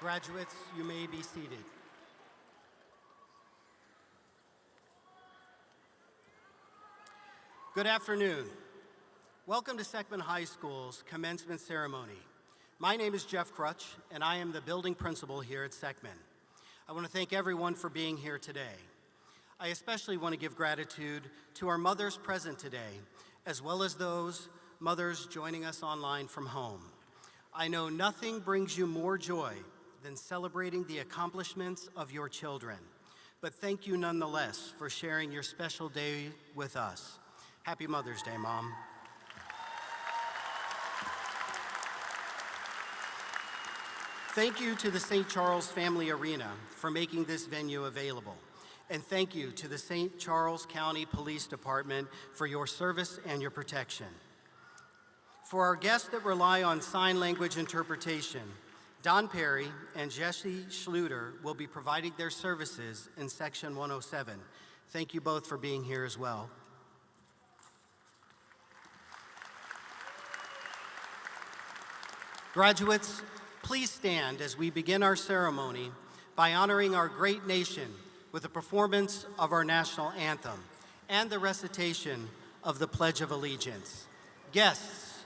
Graduates, you may be seated. Good afternoon. Welcome to Seckman High School's commencement ceremony. My name is Jeff Crutch, and I am the building principal here at Seckman. I want to thank everyone for being here today. I especially want to give gratitude to our mothers present today, as well as those mothers joining us online from home. I know nothing brings you more joy than celebrating the accomplishments of your children, but thank you nonetheless for sharing your special day with us. Happy Mother's Day, Mom. Thank you to the St. Charles Family Arena for making this venue available. And thank you to the St. Charles County Police Department for your service and your protection. For our guests that rely on sign language interpretation, Don Perry and Jesse Schluter will be providing their services in Section 107. Thank you both for being here as well. Graduates, please stand as we begin our ceremony by honoring our great nation with the performance of our national anthem and the recitation of the Pledge of Allegiance. Guests,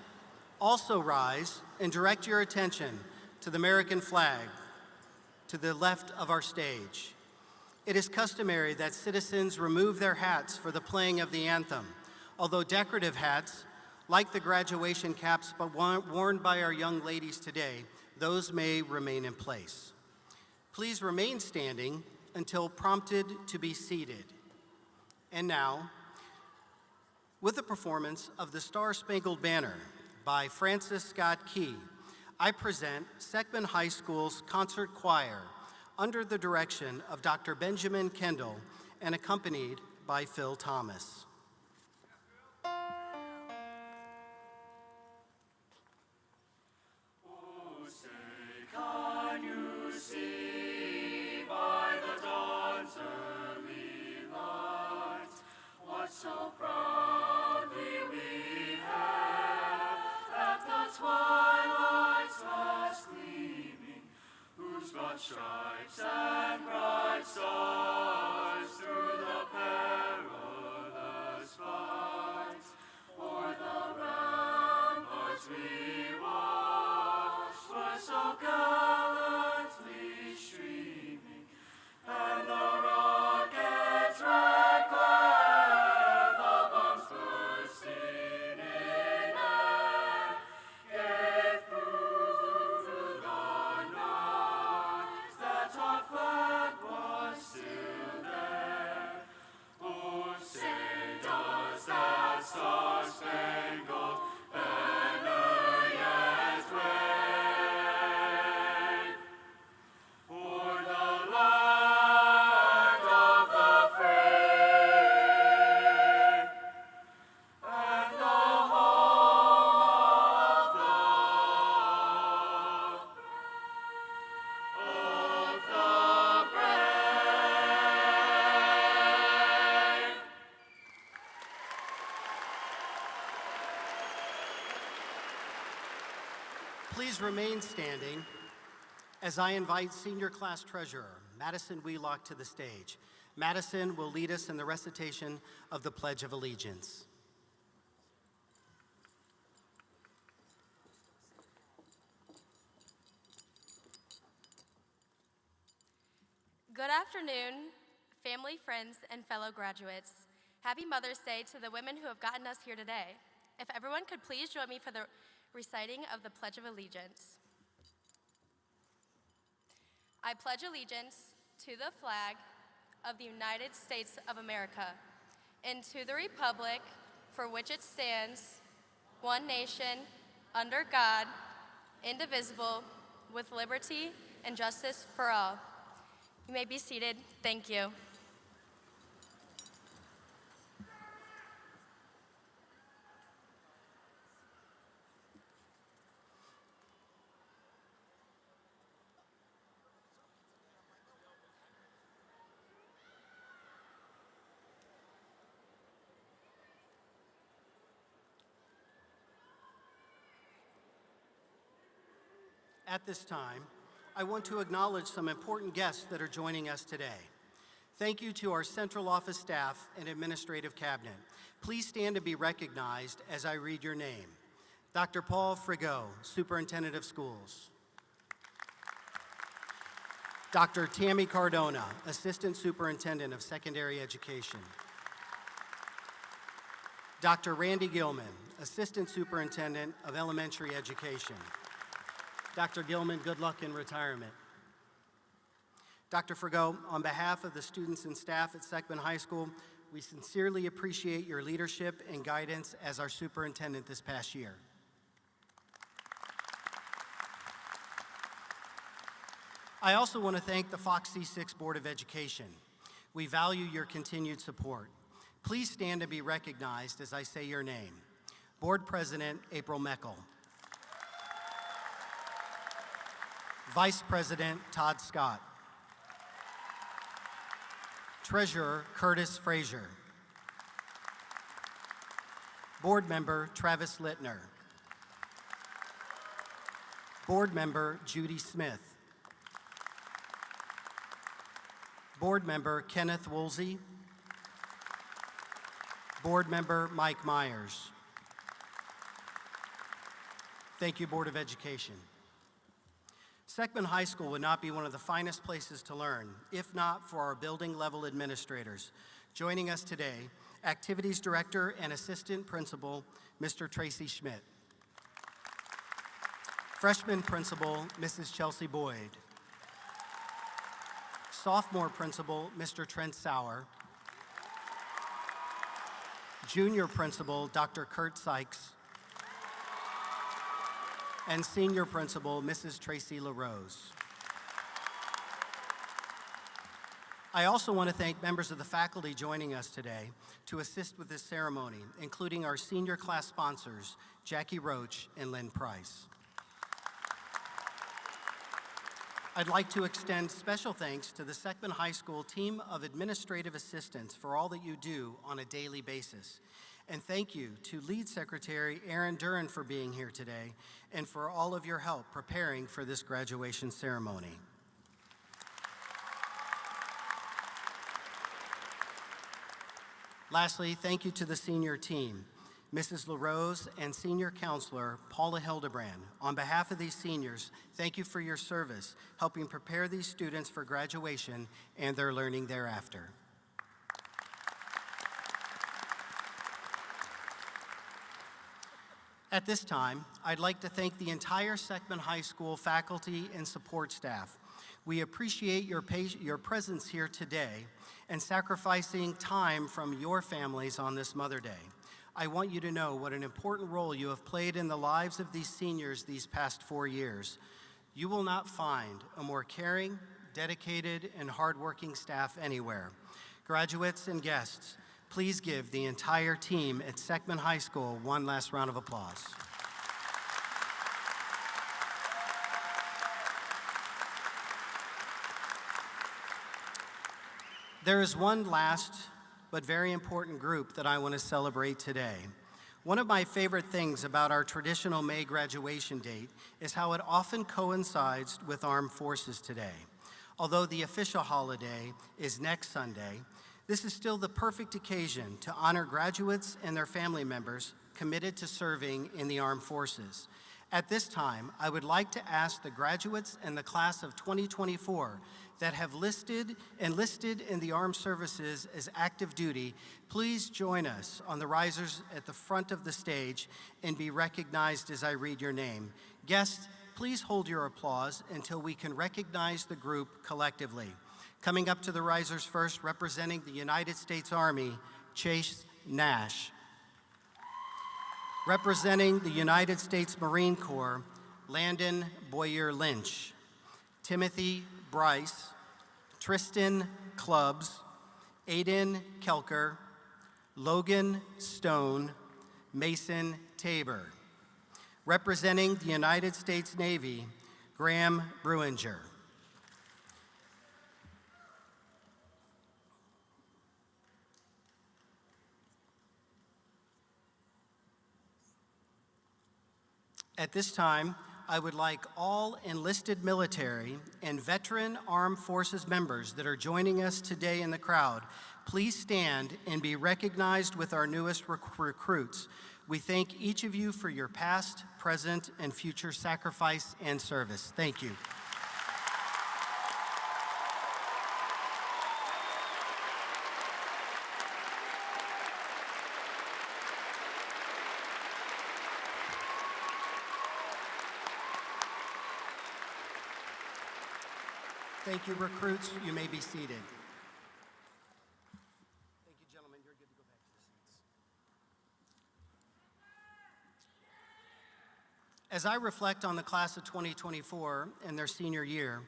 also rise and direct your attention to the American flag to the left of our stage. It is customary that citizens remove their hats for the playing of the anthem, although decorative hats, like the graduation caps but worn by our young ladies today, those may remain in place. Please remain standing until prompted to be seated. And now, with the performance of the Star-Spangled Banner by Francis Scott Key, I present Seckman High School's concert choir under the direction of Dr. Benjamin Kendall and accompanied by Phil Thomas. So proudly we hailed at the twilight's last gleaming, whose broad stripes and bright stars through the perilous fight o'er the ramparts we watched were so gallantly streaming, and the rockets red glare. Star-spangled banner yet wave, o'er the land of the free, and the home of the brave. Please remain standing as I invite Senior Class Treasurer Madison Wheelock to the stage. Madison will lead us in the recitation of the Pledge of Allegiance. Good afternoon, family, friends, and fellow graduates. Happy Mother's Day to the women who have gotten us here today. If everyone could please join me for the reciting of the Pledge of Allegiance. I pledge allegiance to the flag of the United States of America and to the republic for which it stands, one nation, under God, indivisible, with liberty and justice for all. You may be seated. Thank you. At this time, I want to acknowledge some important guests that are joining us today. Thank you to our central office staff and administrative cabinet. Please stand to be recognized as I read your name. Dr. Paul Frigo, Superintendent of Schools. Dr. Tammy Cardona, Assistant Superintendent of Secondary Education. Dr. Randy Gilman, Assistant Superintendent of Elementary Education. Dr. Gilman, good luck in retirement. Dr. Frigo, on behalf of the students and staff at Seckman High School, we sincerely appreciate your leadership and guidance as our superintendent this past year. I also want to thank the Fox C6 Board of Education. We value your continued support. Please stand to be recognized as I say your name. Board President April Meckel. Vice President Todd Scott. Treasurer Curtis Frazier. Board Member Travis Littner. Board Member Judy Smith. Board Member Kenneth Woolsey. Board Member Mike Myers. Thank you, Board of Education. Seckman High School would not be one of the finest places to learn if not for our building level administrators. Joining us today, Activities Director and Assistant Principal, Mr. Tracy Schmidt. Freshman Principal, Mrs. Chelsea Boyd. Sophomore Principal, Mr. Trent Sauer. Junior Principal, Dr. Kurt Sykes. And Senior Principal, Mrs. Tracy LaRose. I also want to thank members of the faculty joining us today to assist with this ceremony, including our senior class sponsors, Jackie Roach and Lynn Price. I'd like to extend special thanks to the Seckman High School team of administrative assistants for all that you do on a daily basis. And thank you to Lead Secretary Aaron Duran for being here today and for all of your help preparing for this graduation ceremony. Lastly, thank you to the senior team, Mrs. LaRose and Senior Counselor Paula Hildebrand. On behalf of these seniors, thank you for your service, helping prepare these students for graduation and their learning thereafter. At this time, I'd like to thank the entire Seckman High School faculty and support staff. We appreciate your presence here today and sacrificing time from your families on this Mother Day. I want you to know what an important role you have played in the lives of these seniors these past 4 years. You will not find a more caring, dedicated, and hardworking staff anywhere. Graduates and guests, please give the entire team at Seckman High School one last round of applause. There is one last but very important group that I want to celebrate today. One of my favorite things about our traditional May graduation date is how it often coincides with Armed Forces Today. Although the official holiday is next Sunday, this is still the perfect occasion to honor graduates and their family members committed to serving in the armed forces. At this time, I would like to ask the graduates and the class of 2024 that have enlisted in the armed services as active duty, please join us on the risers at the front of the stage and be recognized as I read your name. Guests, please hold your applause until we can recognize the group collectively. Coming up to the risers first, representing the United States Army, Chase Nash. Representing the United States Marine Corps, Landon Boyer Lynch. Timothy Bryce, Tristan Clubbs, Aiden Kelker, Logan Stone, Mason Tabor. Representing the United States Navy, Graham Bruinger. At this time, I would like all enlisted military and veteran armed forces members that are joining us today in the crowd, please stand and be recognized with our newest recruits. We thank each of you for your past, present, and future sacrifice and service. Thank you. Thank you, recruits. You may be seated. Thank you, gentlemen. You're good to go back to the seats. As I reflect on the class of 2024 and their senior year,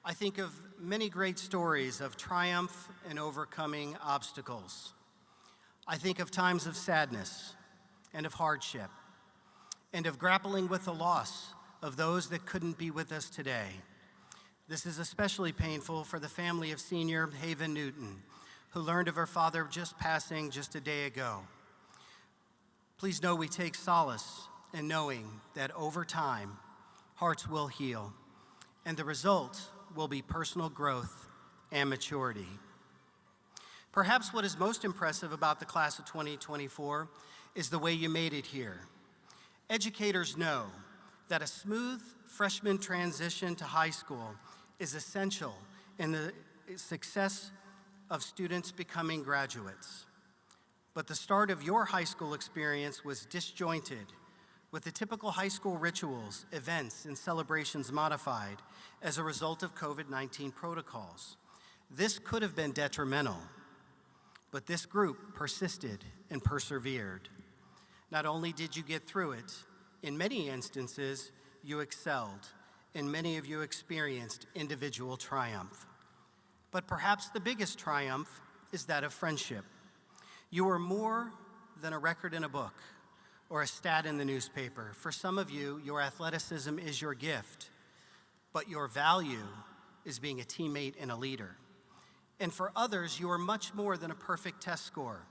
I think of many great stories of triumph and overcoming obstacles. I think of times of sadness and of hardship and of grappling with the loss of those that couldn't be with us today. This is especially painful for the family of senior Haven Newton, who learned of her father passing just a day ago. Please know we take solace in knowing that over time, hearts will heal, and the result will be personal growth and maturity. Perhaps what is most impressive about the class of 2024 is the way you made it here. Educators know that a smooth freshman transition to high school is essential in the success of students becoming graduates. But the start of your high school experience was disjointed, with the typical high school rituals, events, and celebrations modified as a result of COVID-19 protocols. This could have been detrimental, but this group persisted and persevered. Not only did you get through it, in many instances, you excelled, and many of you experienced individual triumph. But perhaps the biggest triumph is that of friendship. You are more than a record in a book or a stat in the newspaper. For some of you, your athleticism is your gift, but your value is being a teammate and a leader. And for others, you are much more than a perfect test score.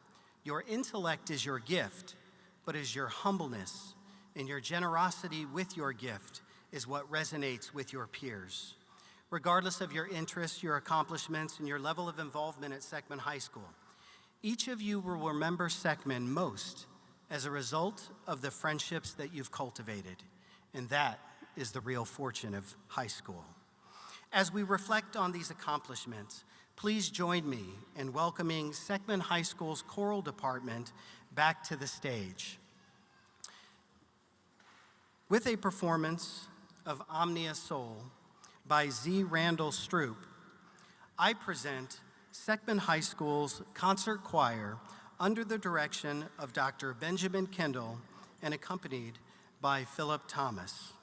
Your intellect is your gift, but is your humbleness and your generosity with your gift is what resonates with your peers. Regardless of your interests, your accomplishments, and your level of involvement at Seckman High School, each of you will remember Seckman most as a result of the friendships that you've cultivated, and that is the real fortune of high school. As we reflect on these accomplishments, please join me in welcoming Seckman High School's choral department back to the stage. With a performance of Omnia Soul by Z. Randall Stroop, I present Seckman High School's concert choir under the direction of Dr. Benjamin Kendall and accompanied by Philip Thomas.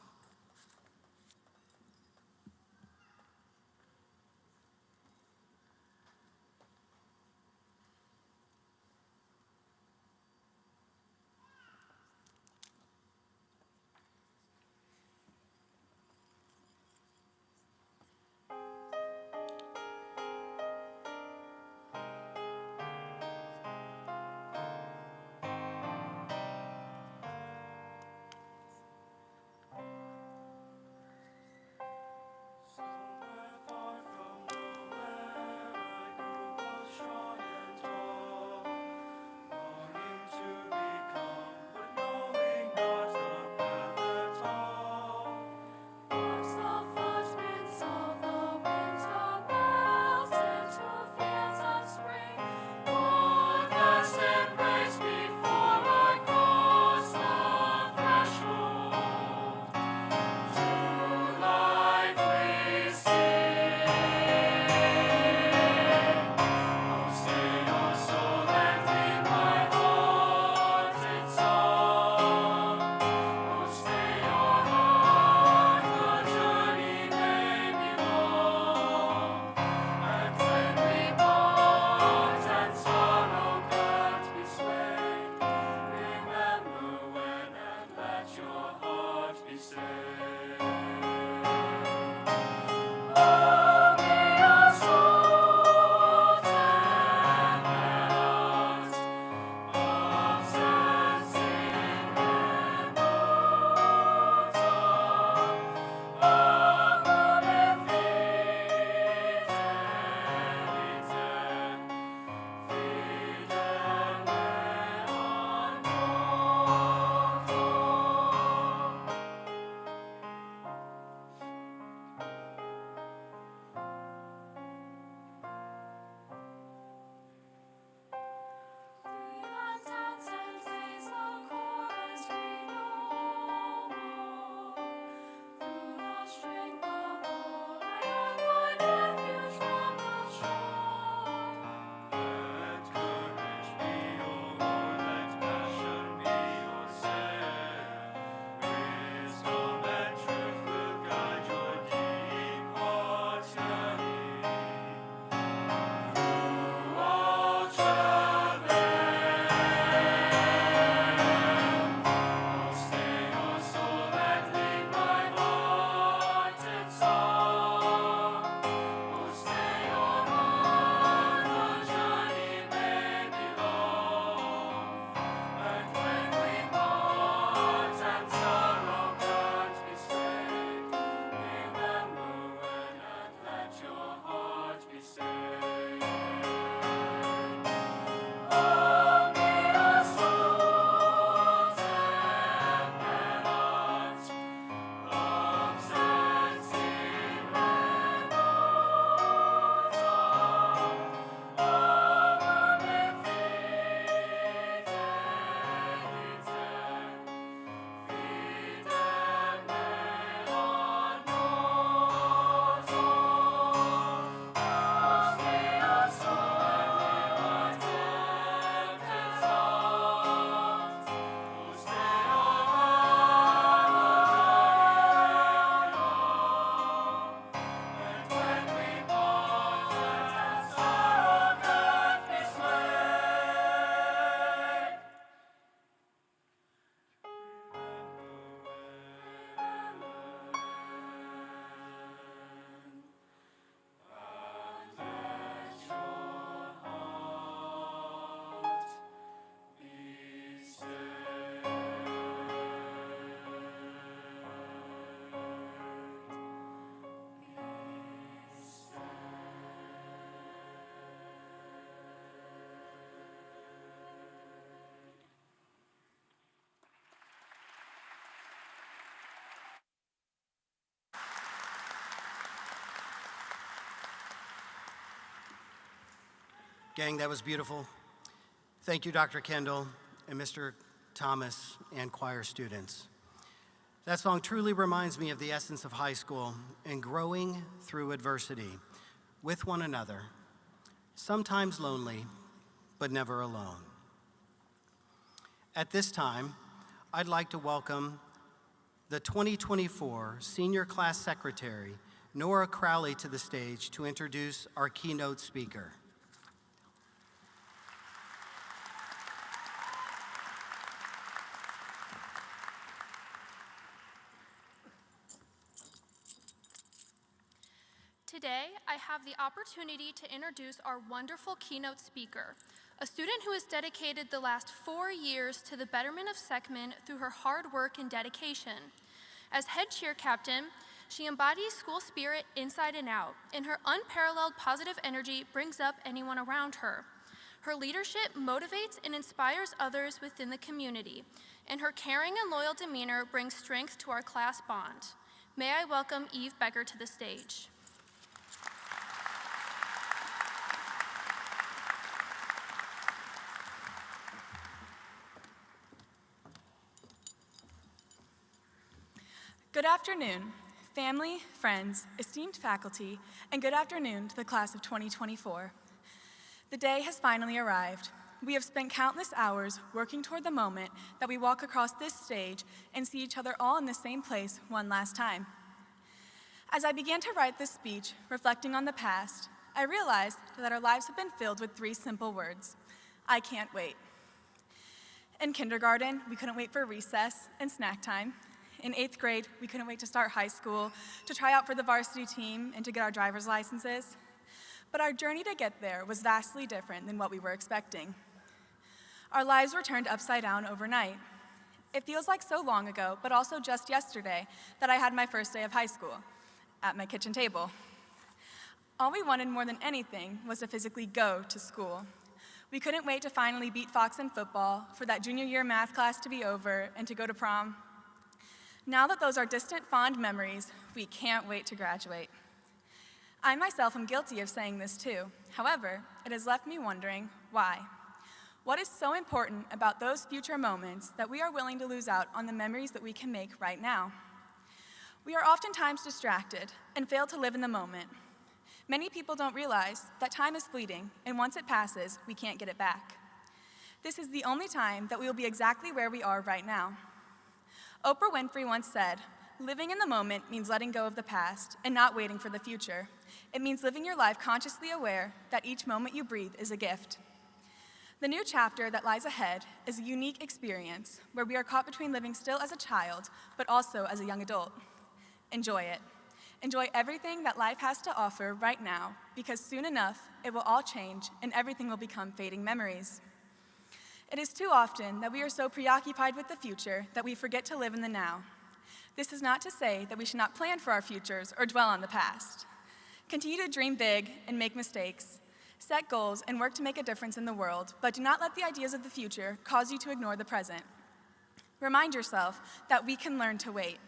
Gang, that was beautiful. Thank you, Dr. Kendall and Mr. Thomas and choir students. That song truly reminds me of the essence of high school and growing through adversity with one another, sometimes lonely, but never alone. At this time, I'd like to welcome the 2024 Senior Class Secretary, Nora Crowley, to the stage to introduce our keynote speaker. Today, I have the opportunity to introduce our wonderful keynote speaker, a student who has dedicated the last 4 years to the betterment of Seckman through her hard work and dedication. As head cheer captain, she embodies school spirit inside and out, and her unparalleled positive energy brings up anyone around her. Her leadership motivates and inspires others within the community, and her caring and loyal demeanor brings strength to our class bond. May I welcome Eve Becker to the stage. Good afternoon, family, friends, esteemed faculty, and good afternoon to the class of 2024. The day has finally arrived. We have spent countless hours working toward the moment that we walk across this stage and see each other all in the same place one last time. As I began to write this speech, reflecting on the past, I realized that our lives have been filled with 3 simple words: I can't wait. In kindergarten, we couldn't wait for recess and snack time. In 8th grade, we couldn't wait to start high school, to try out for the varsity team, and to get our driver's licenses. But our journey to get there was vastly different than what we were expecting. Our lives were turned upside down overnight. It feels like so long ago, but also just yesterday, that I had my first day of high school, at my kitchen table. All we wanted more than anything was to physically go to school. We couldn't wait to finally beat Fox in football, for that junior year math class to be over, and to go to prom. Now that those are distant, fond memories, we can't wait to graduate. I myself am guilty of saying this too. However, it has left me wondering why. What is so important about those future moments that we are willing to lose out on the memories that we can make right now? We are oftentimes distracted and fail to live in the moment. Many people don't realize that time is fleeting, and once it passes, we can't get it back. This is the only time that we will be exactly where we are right now. Oprah Winfrey once said, "Living in the moment means letting go of the past and not waiting for the future. It means living your life consciously aware that each moment you breathe is a gift." The new chapter that lies ahead is a unique experience where we are caught between living still as a child, but also as a young adult. Enjoy it. Enjoy everything that life has to offer right now, because soon enough, it will all change and everything will become fading memories. It is too often that we are so preoccupied with the future that we forget to live in the now. This is not to say that we should not plan for our futures or dwell on the past. Continue to dream big and make mistakes. Set goals and work to make a difference in the world, but do not let the ideas of the future cause you to ignore the present. Remind yourself that we can learn to wait.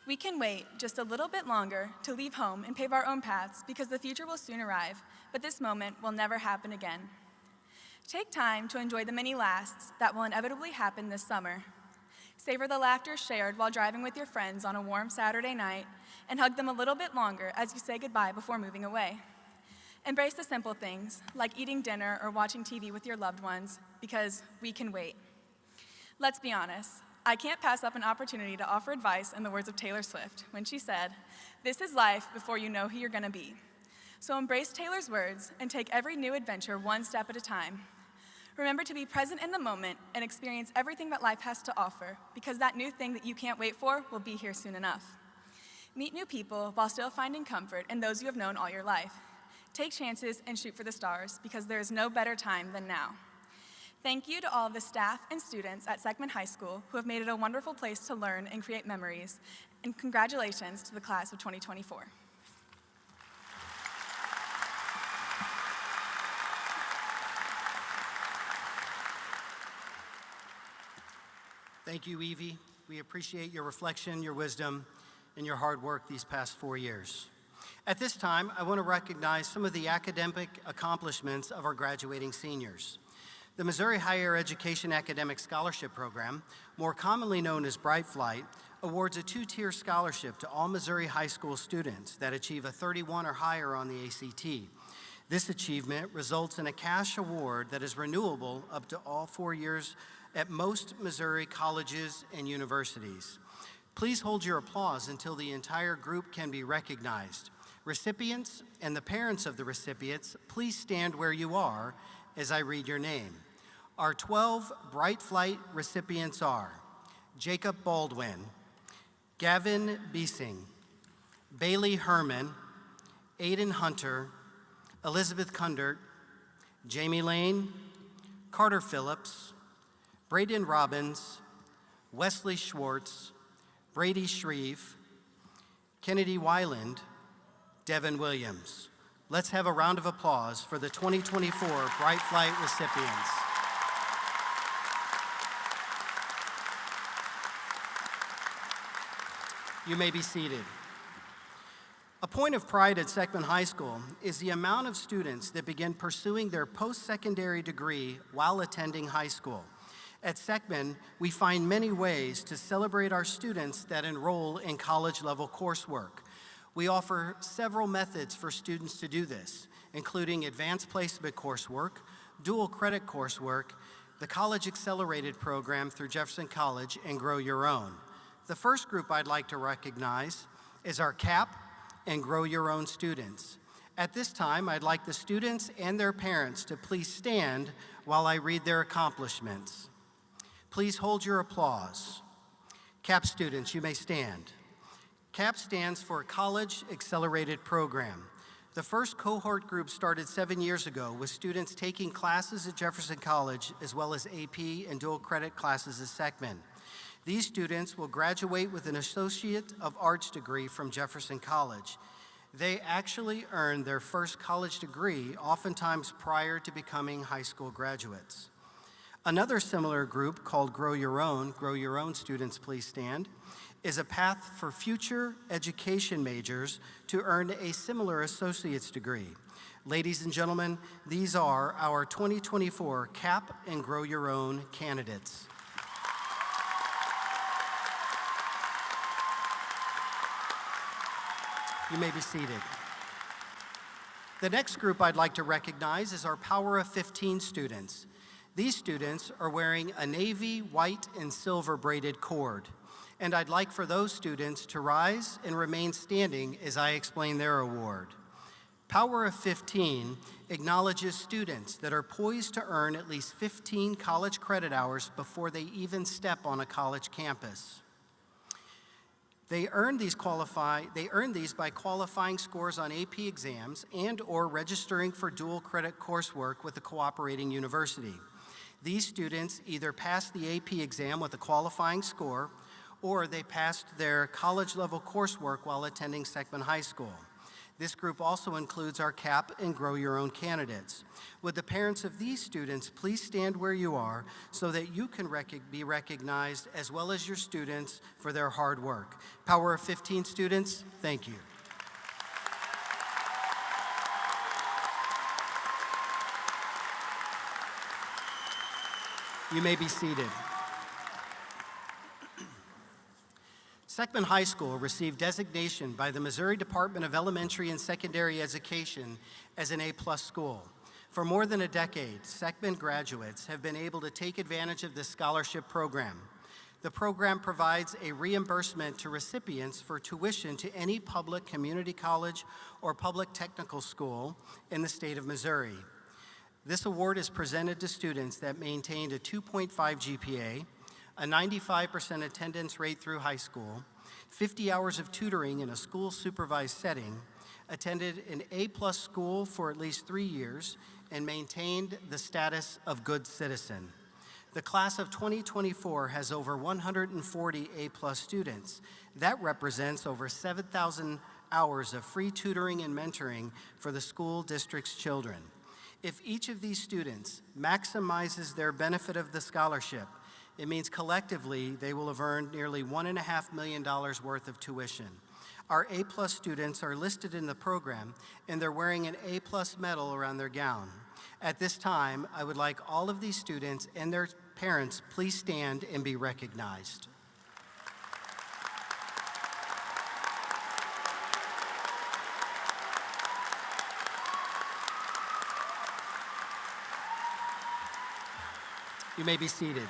We can wait just a little bit longer to leave home and pave our own paths, because the future will soon arrive, but this moment will never happen again. Take time to enjoy the many lasts that will inevitably happen this summer. Savor the laughter shared while driving with your friends on a warm Saturday night, and hug them a little bit longer as you say goodbye before moving away. Embrace the simple things, like eating dinner or watching TV with your loved ones, because we can wait. Let's be honest, I can't pass up an opportunity to offer advice in the words of Taylor Swift when she said, "This is life before you know who you're gonna be." So embrace Taylor's words and take every new adventure one step at a time. Remember to be present in the moment and experience everything that life has to offer, because that new thing that you can't wait for will be here soon enough. Meet new people while still finding comfort in those you have known all your life. Take chances and shoot for the stars, because there is no better time than now. Thank you to all of the staff and students at Seckman High School who have made it a wonderful place to learn and create memories, and congratulations to the class of 2024. Thank you, Evie. We appreciate your reflection, your wisdom, and your hard work these past 4 years. At this time, I want to recognize some of the academic accomplishments of our graduating seniors. The Missouri Higher Education Academic Scholarship Program, more commonly known as Bright Flight, awards a two-tier scholarship to all Missouri high school students that achieve a 31 or higher on the ACT. This achievement results in a cash award that is renewable up to all 4 years at most Missouri colleges and universities. Please hold your applause until the entire group can be recognized. Recipients and the parents of the recipients, please stand where you are as I read your name. Our 12 Bright Flight recipients are Jacob Baldwin, Gavin Biesing, Bailey Herman, Aiden Hunter, Elizabeth Kundert, Jamie Lane, Carter Phillips, Braden Robbins, Wesley Schwartz, Brady Shreve, Kennedy Weiland, Devin Williams. Let's have a round of applause for the 2024 Bright Flight recipients. You may be seated. A point of pride at Seckman High School is the amount of students that begin pursuing their post-secondary degree while attending high school. At Seckman, we find many ways to celebrate our students that enroll in college-level coursework. We offer several methods for students to do this, including advanced placement coursework, dual credit coursework, the College Accelerated program through Jefferson College, and Grow Your Own. The first group I'd like to recognize is our CAP and Grow Your Own students. At this time, I'd like the students and their parents to please stand while I read their accomplishments. Please hold your applause. CAP students, you may stand. CAP stands for College Accelerated Program. The first cohort group started 7 years ago with students taking classes at Jefferson College as well as AP and dual credit classes at Seckman. These students will graduate with an Associate of Arts degree from Jefferson College. They actually earn their first college degree oftentimes prior to becoming high school graduates. Another similar group called Grow Your Own students please stand, is a path for future education majors to earn a similar associate's degree. Ladies and gentlemen, these are our 2024 CAP and Grow Your Own candidates. You may be seated. The next group I'd like to recognize is our Power of 15 students. These students are wearing a navy, white, and silver braided cord. And I'd like for those students to rise and remain standing as I explain their award. Power of 15 acknowledges students that are poised to earn at least 15 college credit hours before they even step on a college campus. They earn these by qualifying scores on AP exams and or registering for dual credit coursework with a cooperating university. These students either pass the AP exam with a qualifying score or they passed their college-level coursework while attending Seckman High School. This group also includes our CAP and Grow Your Own candidates. Would the parents of these students please stand where you are so that you can be recognized as well as your students for their hard work. Power of 15 students, thank you. You may be seated. Seckman High School received designation by the Missouri Department of Elementary and Secondary Education as an A+ school. For more than a decade, Seckman graduates have been able to take advantage of this scholarship program. The program provides a reimbursement to recipients for tuition to any public community college or public technical school in the state of Missouri. This award is presented to students that maintained a 2.5 GPA, a 95% attendance rate through high school, 50 hours of tutoring in a school-supervised setting, attended an A+ school for at least 3 years, and maintained the status of good citizen. The class of 2024 has over 140 A+ students. That represents over 7,000 hours of free tutoring and mentoring for the school district's children. If each of these students maximizes their benefit of the scholarship, it means collectively they will have earned nearly $1.5 million worth of tuition. Our A+ students are listed in the program, and they're wearing an A+ medal around their gown. At this time, I would like all of these students and their parents please stand and be recognized. You may be seated.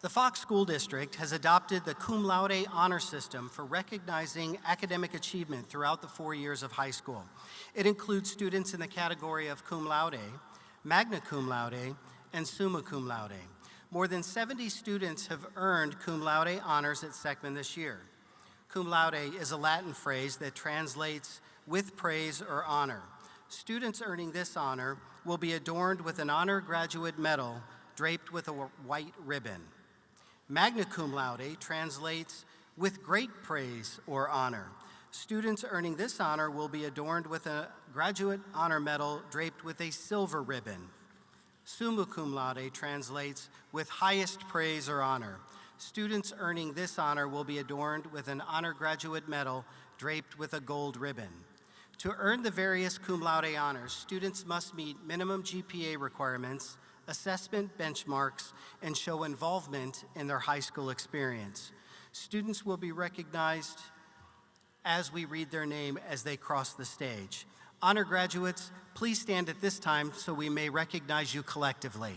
The Fox School District has adopted the cum laude honor system for recognizing academic achievement throughout the 4 years of high school. It includes students in the category of cum laude, magna cum laude, and summa cum laude. More than 70 students have earned cum laude honors at Seckman this year. Cum laude is a Latin phrase that translates with praise or honor. Students earning this honor will be adorned with an honor graduate medal draped with a white ribbon. Magna cum laude translates with great praise or honor. Students earning this honor will be adorned with a graduate honor medal draped with a silver ribbon. Summa cum laude translates with highest praise or honor. Students earning this honor will be adorned with an honor graduate medal draped with a gold ribbon. To earn the various cum laude honors, students must meet minimum GPA requirements, assessment benchmarks, and show involvement in their high school experience. Students will be recognized as we read their name as they cross the stage. Honor graduates, please stand at this time so we may recognize you collectively.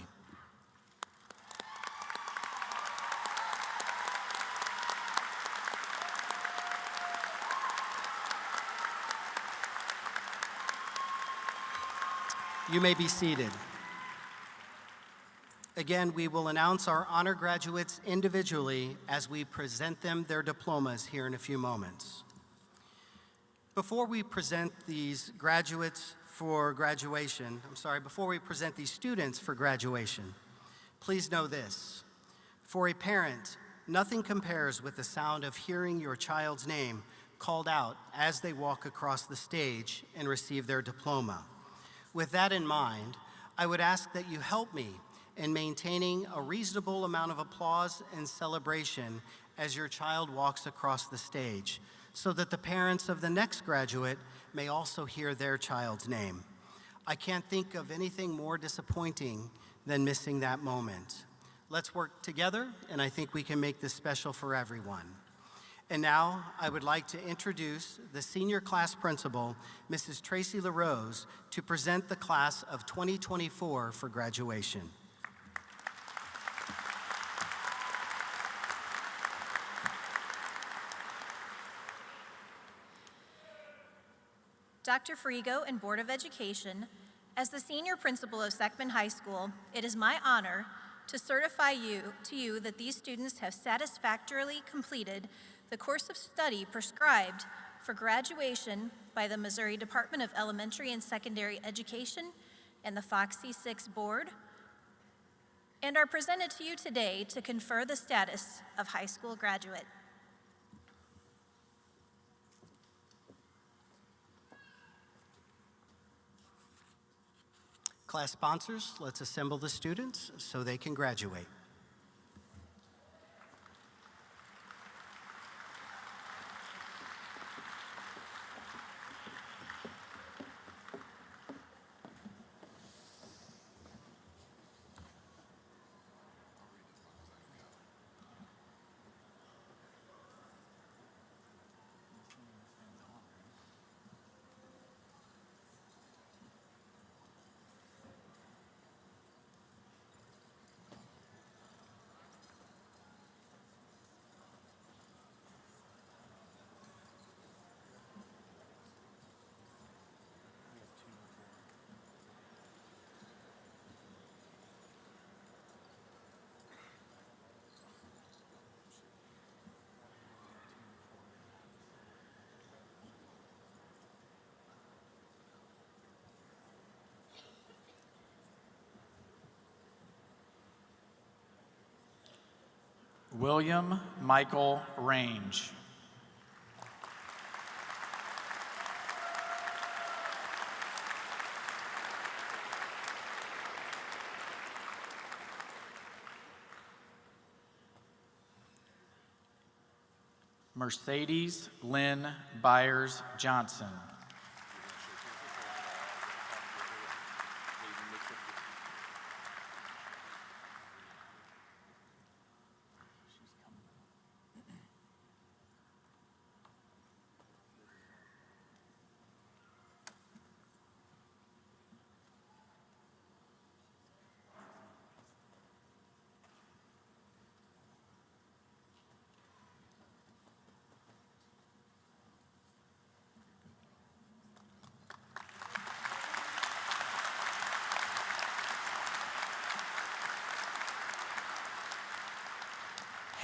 You may be seated. Again, we will announce our honor graduates individually as we present them their diplomas here in a few moments. Before we present these graduates for graduation, before we present these students for graduation, please know this. For a parent, nothing compares with the sound of hearing your child's name called out as they walk across the stage and receive their diploma. With that in mind, I would ask that you help me in maintaining a reasonable amount of applause and celebration as your child walks across the stage, so that the parents of the next graduate may also hear their child's name. I can't think of anything more disappointing than missing that moment. Let's work together, and I think we can make this special for everyone. And now, I would like to introduce the senior class principal, Mrs. Tracy LaRose, to present the class of 2024 for graduation. Dr. Frigo and Board of Education, as the senior principal of Seckman High School, it is my honor to certify to you that these students have satisfactorily completed the course of study prescribed for graduation by the Missouri Department of Elementary and Secondary Education and the Fox C6 Board, and are presented to you today to confer the status of high school graduate. Class sponsors, let's assemble the students so they can graduate. William Michael Range. Mercedes Lynn Byers Johnson.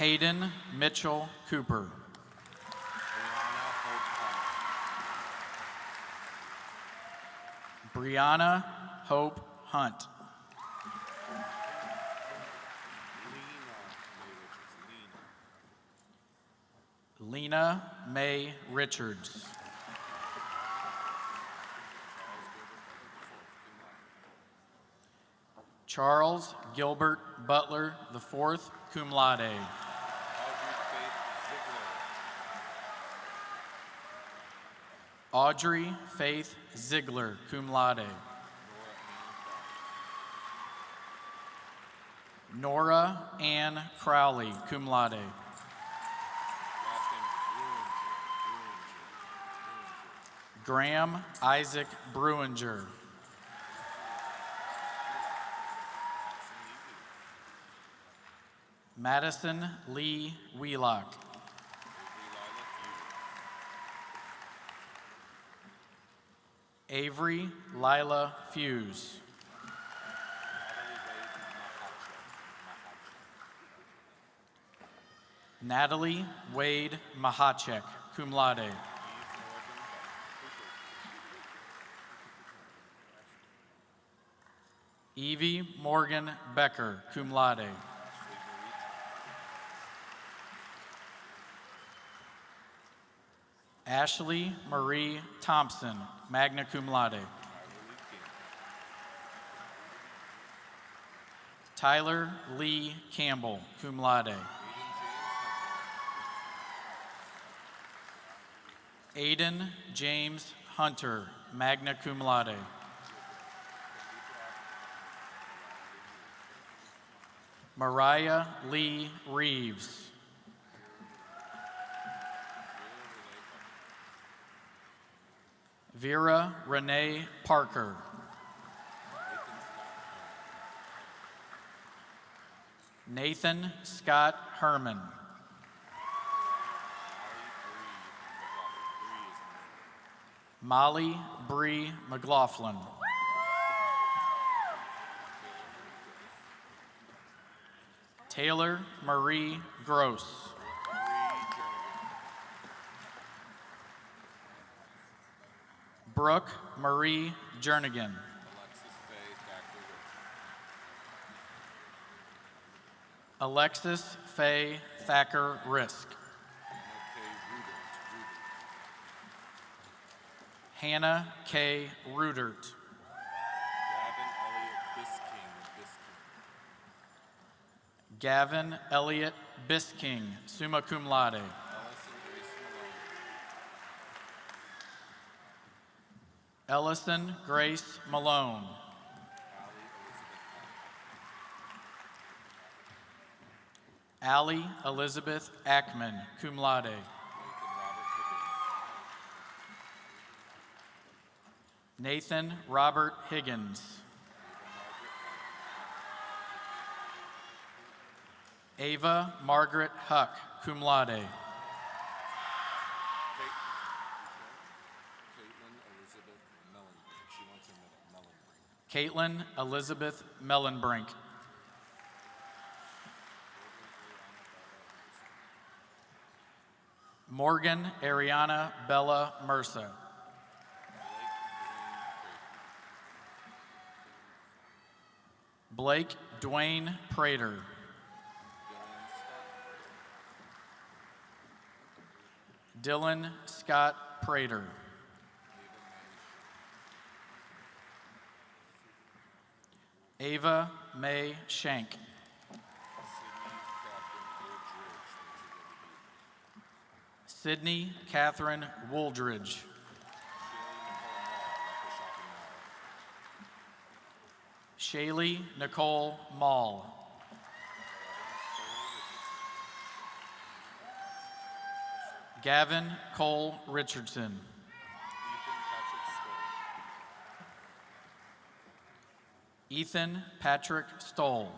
Hayden Mitchell Cooper. Brianna Hope Hunt. Lena May Richards. Charles Gilbert Butler IV, cum laude. Audrey Faith Ziegler, cum laude. Nora Ann Crowley, cum laude. Graham Isaac Bruinger. Madison Lee Wheelock. Avery Lila Fuse. Natalie Wade Mahachek, cum laude. Evie Morgan Becker, cum laude. Ashley Marie Thompson, magna cum laude. Tyler Lee Campbell, cum laude. Aiden James Hunter, magna cum laude. Mariah Lee Reeves. Vera Renee Parker. Nathan Scott Herman. Molly Bree McLaughlin. Taylor Marie Gross. Brooke Marie Jernigan. Alexis Faye Thacker Risk. Hannah K. Rudert. Gavin Elliott Bisking, summa cum laude. Ellison Grace Malone. Allie Elizabeth Ackman, cum laude. Nathan Robert Higgins. Ava Margaret Huck, cum laude. Caitlin Elizabeth Mellenbrink. Morgan Ariana Bella Mersa. Blake Dwayne Prater. Dylan Scott Prater. Ava May Shank. Sydney Catherine Wooldridge. Shaylee Nicole Mall. Gavin Cole Richardson. Ethan Patrick Stoll.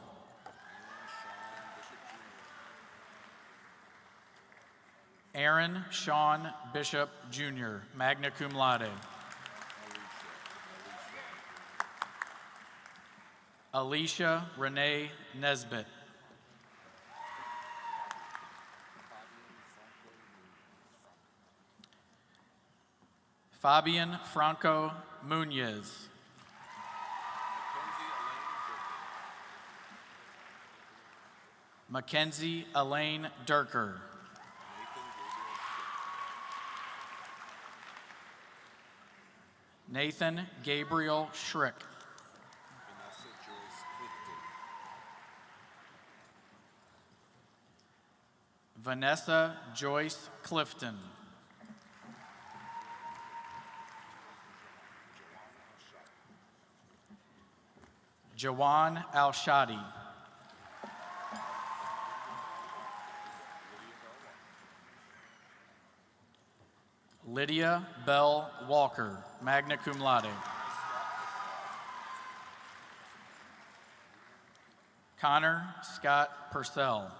Aaron Sean Bishop Jr., magna cum laude. Alicia Renee Nesbitt. Fabian Franco Munoz. Mackenzie Elaine Durker. Nathan Gabriel Schrick. Vanessa Joyce Clifton. Jawan Al-Shadi. Lydia Bell Walker, magna cum laude. Connor Scott Purcell.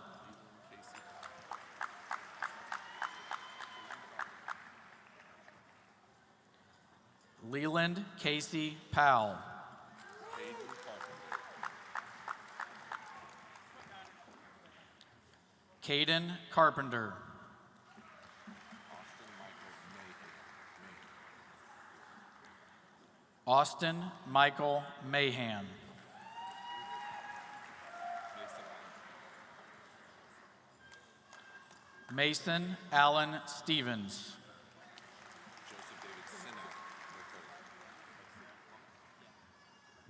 Leland Casey Powell. Caden Carpenter. Austin Michael Mahan. Mason Allen Stevens.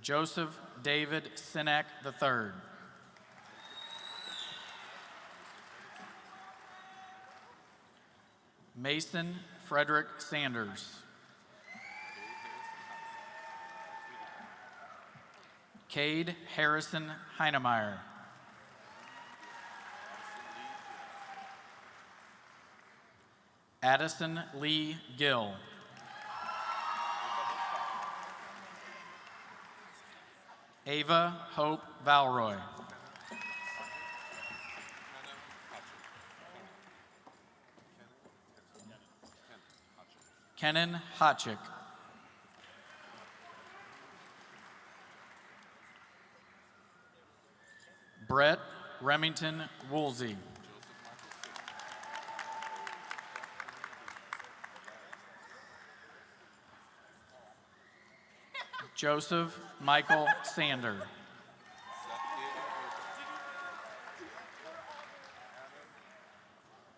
Joseph David Sinek III. Mason Frederick Sanders. Cade Harrison Heinemeyer. Addison Lee Gill. Ava Hope Valroy. Kenan Hotchick. Brett Remington Woolsey. Joseph Michael Sander.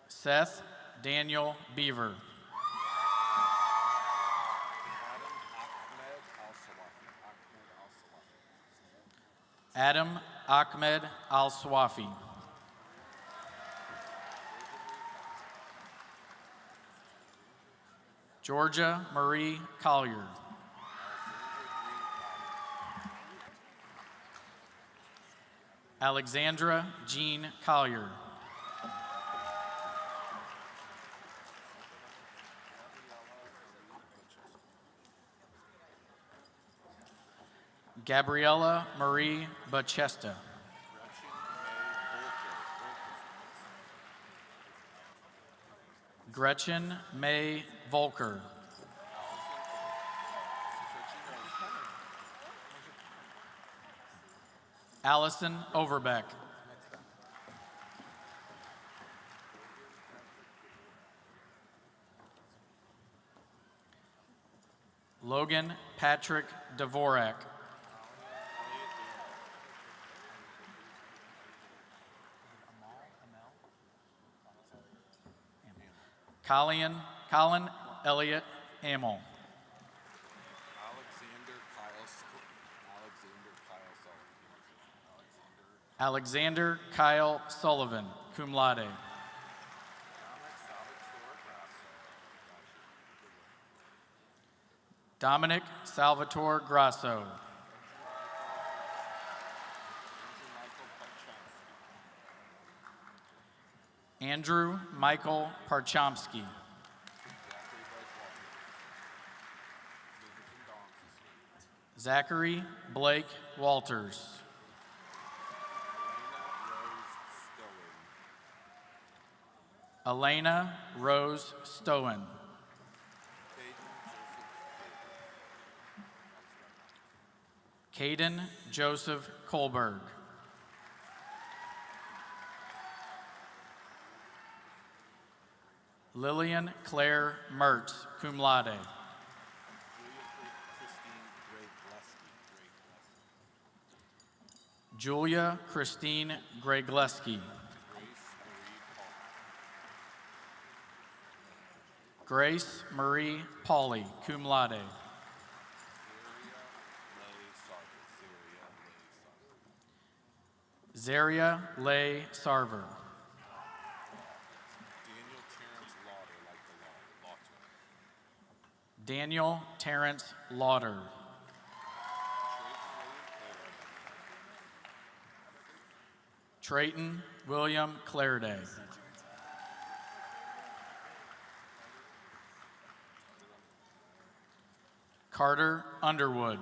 Seth Daniel Beaver. Adam Ahmed Al-Swafi. Georgia Marie Collier. Alexandra Jean Collier. Gabriella Marie Bachesta. Gretchen May Volker. Allison Overbeck. Logan Patrick Dvorak. Colin Elliott Amel. Alexander Kyle Sullivan, cum laude. Dominic Salvatore Grasso. Andrew Michael Parchomsky. Zachary Blake Walters. Elena Rose Stowen. Caden Joseph Colberg. Lillian Claire Mertz, cum laude. Julia Christine Gregleski. Grace Marie Pauley, cum laude. Zaria Leigh Sarver. Daniel Terrence Lauder. Trayton William Clairday. Carter Underwood.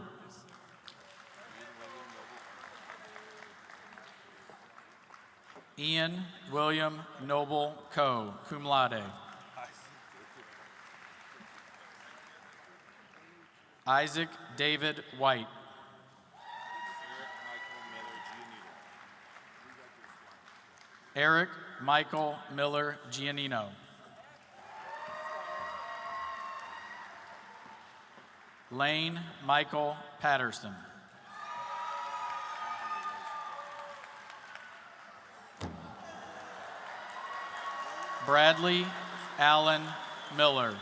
Ian William Noble Coe, cum laude. Isaac David White. Eric Michael Miller Giannino. Lane Michael Patterson. Bradley Allen Miller.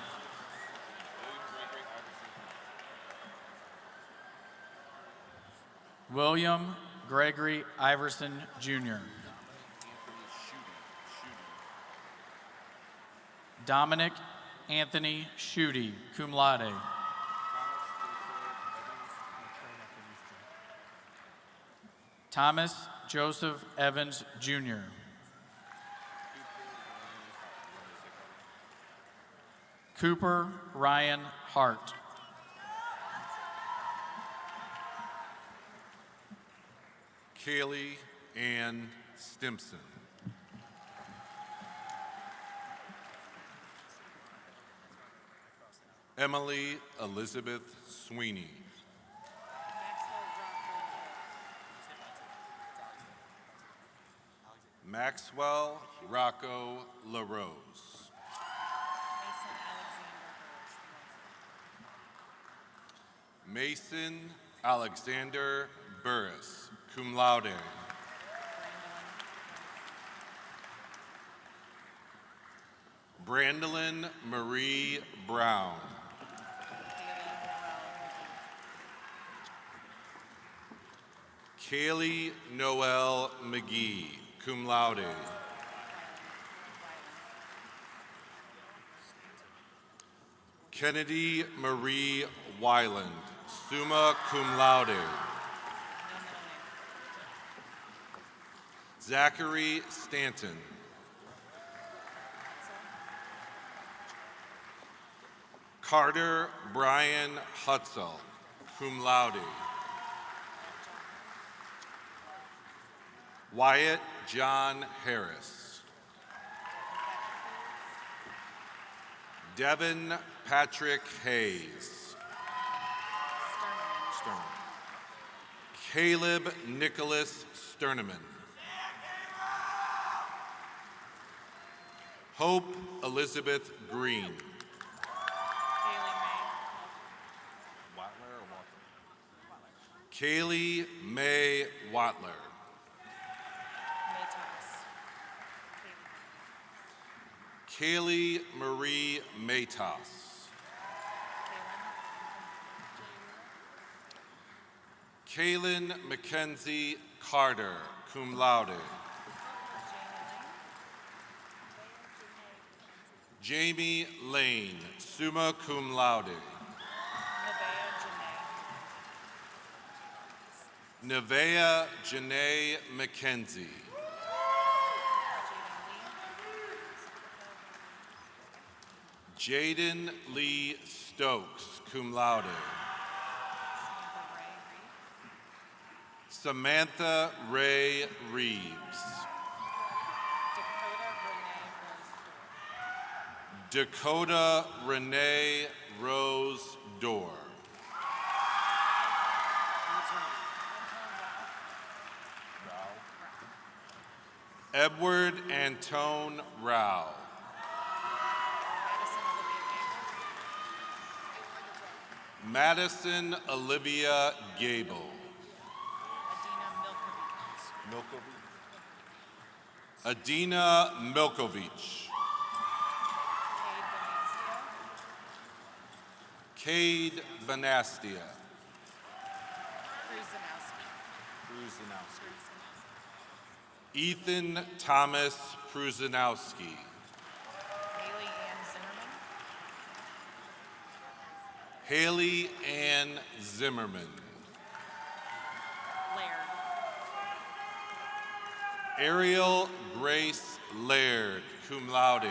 William Gregory Iverson, Jr. Dominic Anthony Schutte, cum laude. Thomas Joseph Evans, Jr. Cooper Ryan Hart. Kaylee Ann Stimson. Emily Elizabeth Sweeney. Maxwell Rocco LaRose. Mason Alexander Burris, cum laude. Brandolyn Marie Brown. Kaylee Noel McGee, cum laude. Kennedy Marie Wyland, summa cum laude. Zachary Stanton. Carter Brian Hutzel, cum laude. Wyatt John Harris. Devin Patrick Hayes. Caleb Nicholas Sterneman. Hope Elizabeth Green. Kaylee May Watler. Kaylee Marie Matos. Kaylin Mackenzie Carter, cum laude. Jamie Lane, summa cum laude. Nevaeh Janae McKenzie. Jaden Lee Stokes, cum laude. Samantha Ray Reeves. Dakota Renee Rose Dorr. Edward Antone Rao. Madison Olivia Gable. Adina Milkovich. Cade Banastia. Ethan Thomas Pruzanowski. Haley Ann Zimmerman. Ariel Grace Laird, cum laude.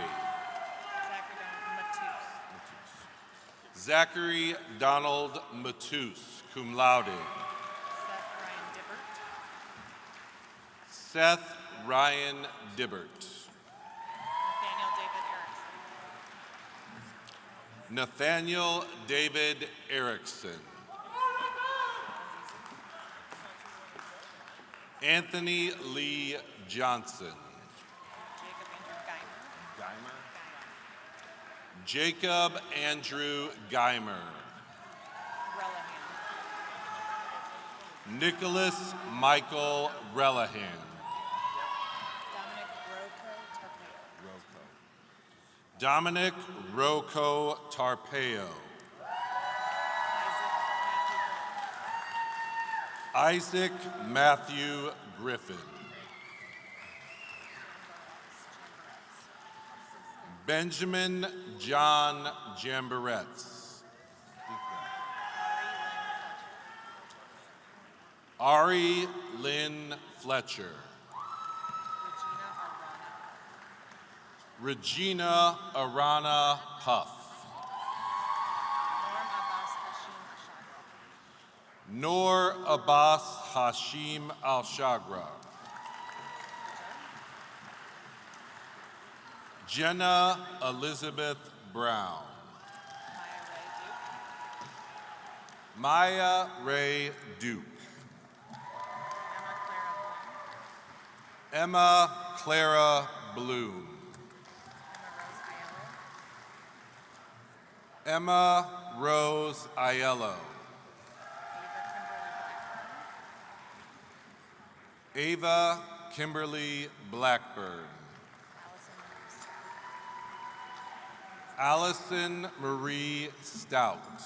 Zachary Donald Matus, cum laude. Seth Ryan Dibbert. Nathaniel David Erickson. Anthony Lee Johnson. Jacob Andrew Geimer. Nicholas Michael Rellahan. Dominic Rocco Tarpeo. Isaac Matthew Griffin. Benjamin John Jamboretz. Ari Lynn Fletcher. Regina Arana Huff. Noor Abbas Hashim Al-Shagra. Jenna Elizabeth Brown. Maya Ray Duke. Emma Clara Bloom. Emma Rose Aiello. Ava Kimberly Blackburn. Allison Marie Stout.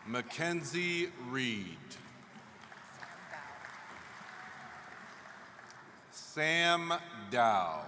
Mackenzie Reed. Sam Dow.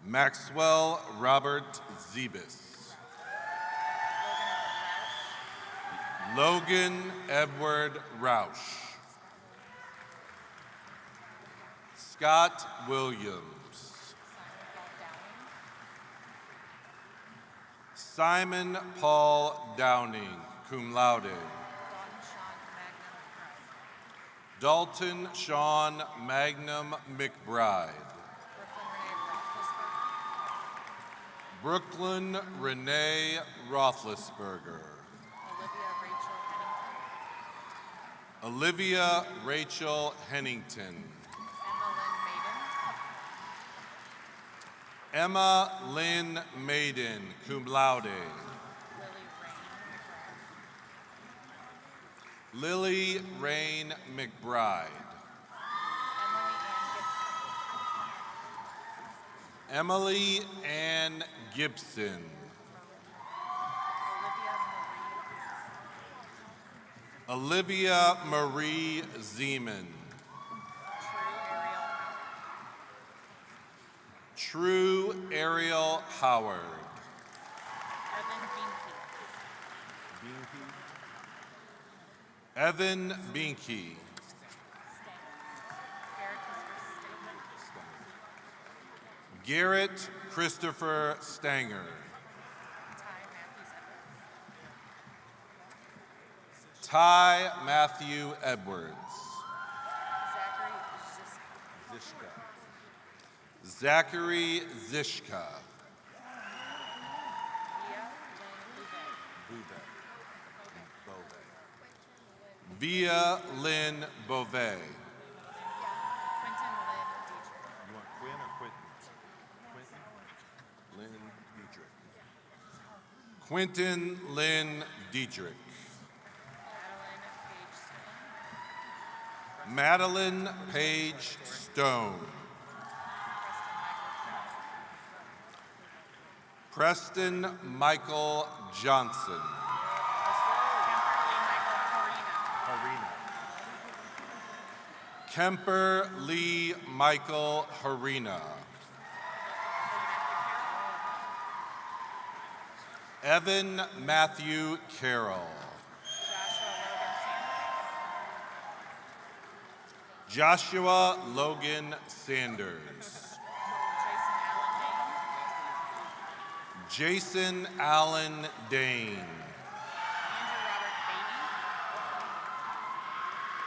Maxwell Robert Zebis. Logan Edward Roush. Scott Williams. Simon Paul Downing, cum laude. Dalton Sean Magnum McBride. Brooklyn Renee Roethlisberger. Olivia Rachel Hennington. Emma Lynn Maiden, cum laude. Lily Rain McBride. Emily Ann Gibson. Olivia Marie Zeman. True Ariel Howard. Evan Binky. Garrett Christopher Stanger. Ty Matthew Edwards. Zachary Zishka. Via Lynn Beauvais. You want Quinn or Quentin? Quentin? Lynn Dietrich. Quentin Lynn Dietrich. Madeline Page Stone. Preston Michael Johnson. Kemper Lee Michael Harina. Evan Matthew Carroll. Joshua Logan Sanders. Jason Allen Dane.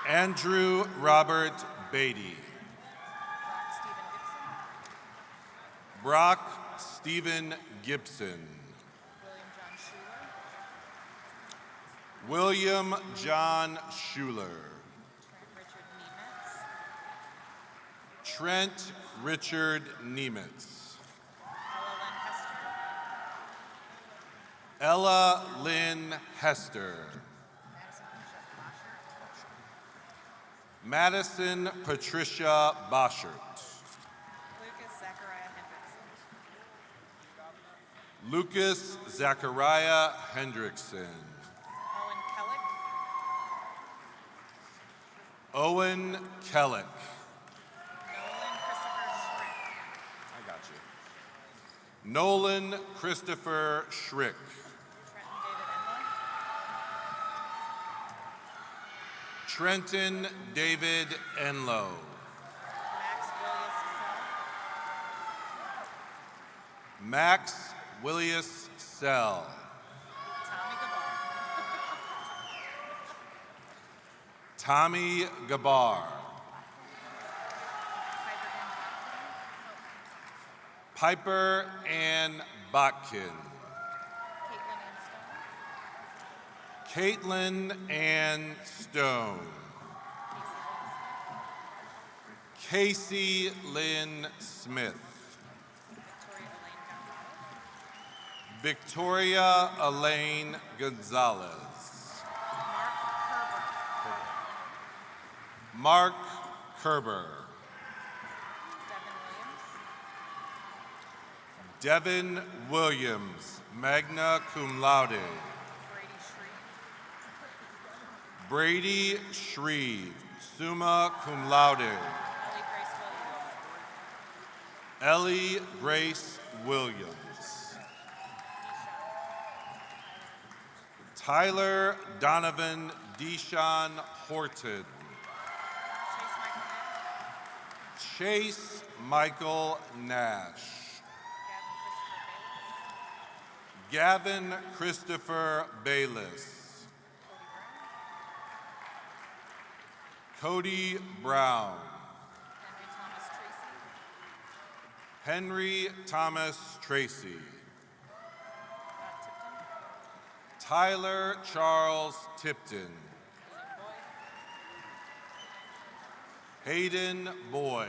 Andrew Robert Beatty. Brock Stephen Gibson. William John Schuler. Trent Richard Nemitz. Ella Lynn Hester. Madison Patricia Boschert. Lucas Zachariah Hendrickson. Owen Kellick. I got you. Nolan Christopher Schrick. Trenton David Enlow. Max Willius Sell. Tommy Gabar. Piper Ann Botkin. Caitlin Ann Stone. Casey Lynn Smith. Victoria Elaine Gonzalez. Mark Kerber. Devin Williams, magna cum laude. Brady Shreve, summa cum laude. Ellie Grace Williams. Tyler Donovan Deshawn Horton. Chase Michael Nash. Gavin Christopher Bayless. Cody Brown. Henry Thomas Tracy. Tyler Charles Tipton. Hayden Boyd.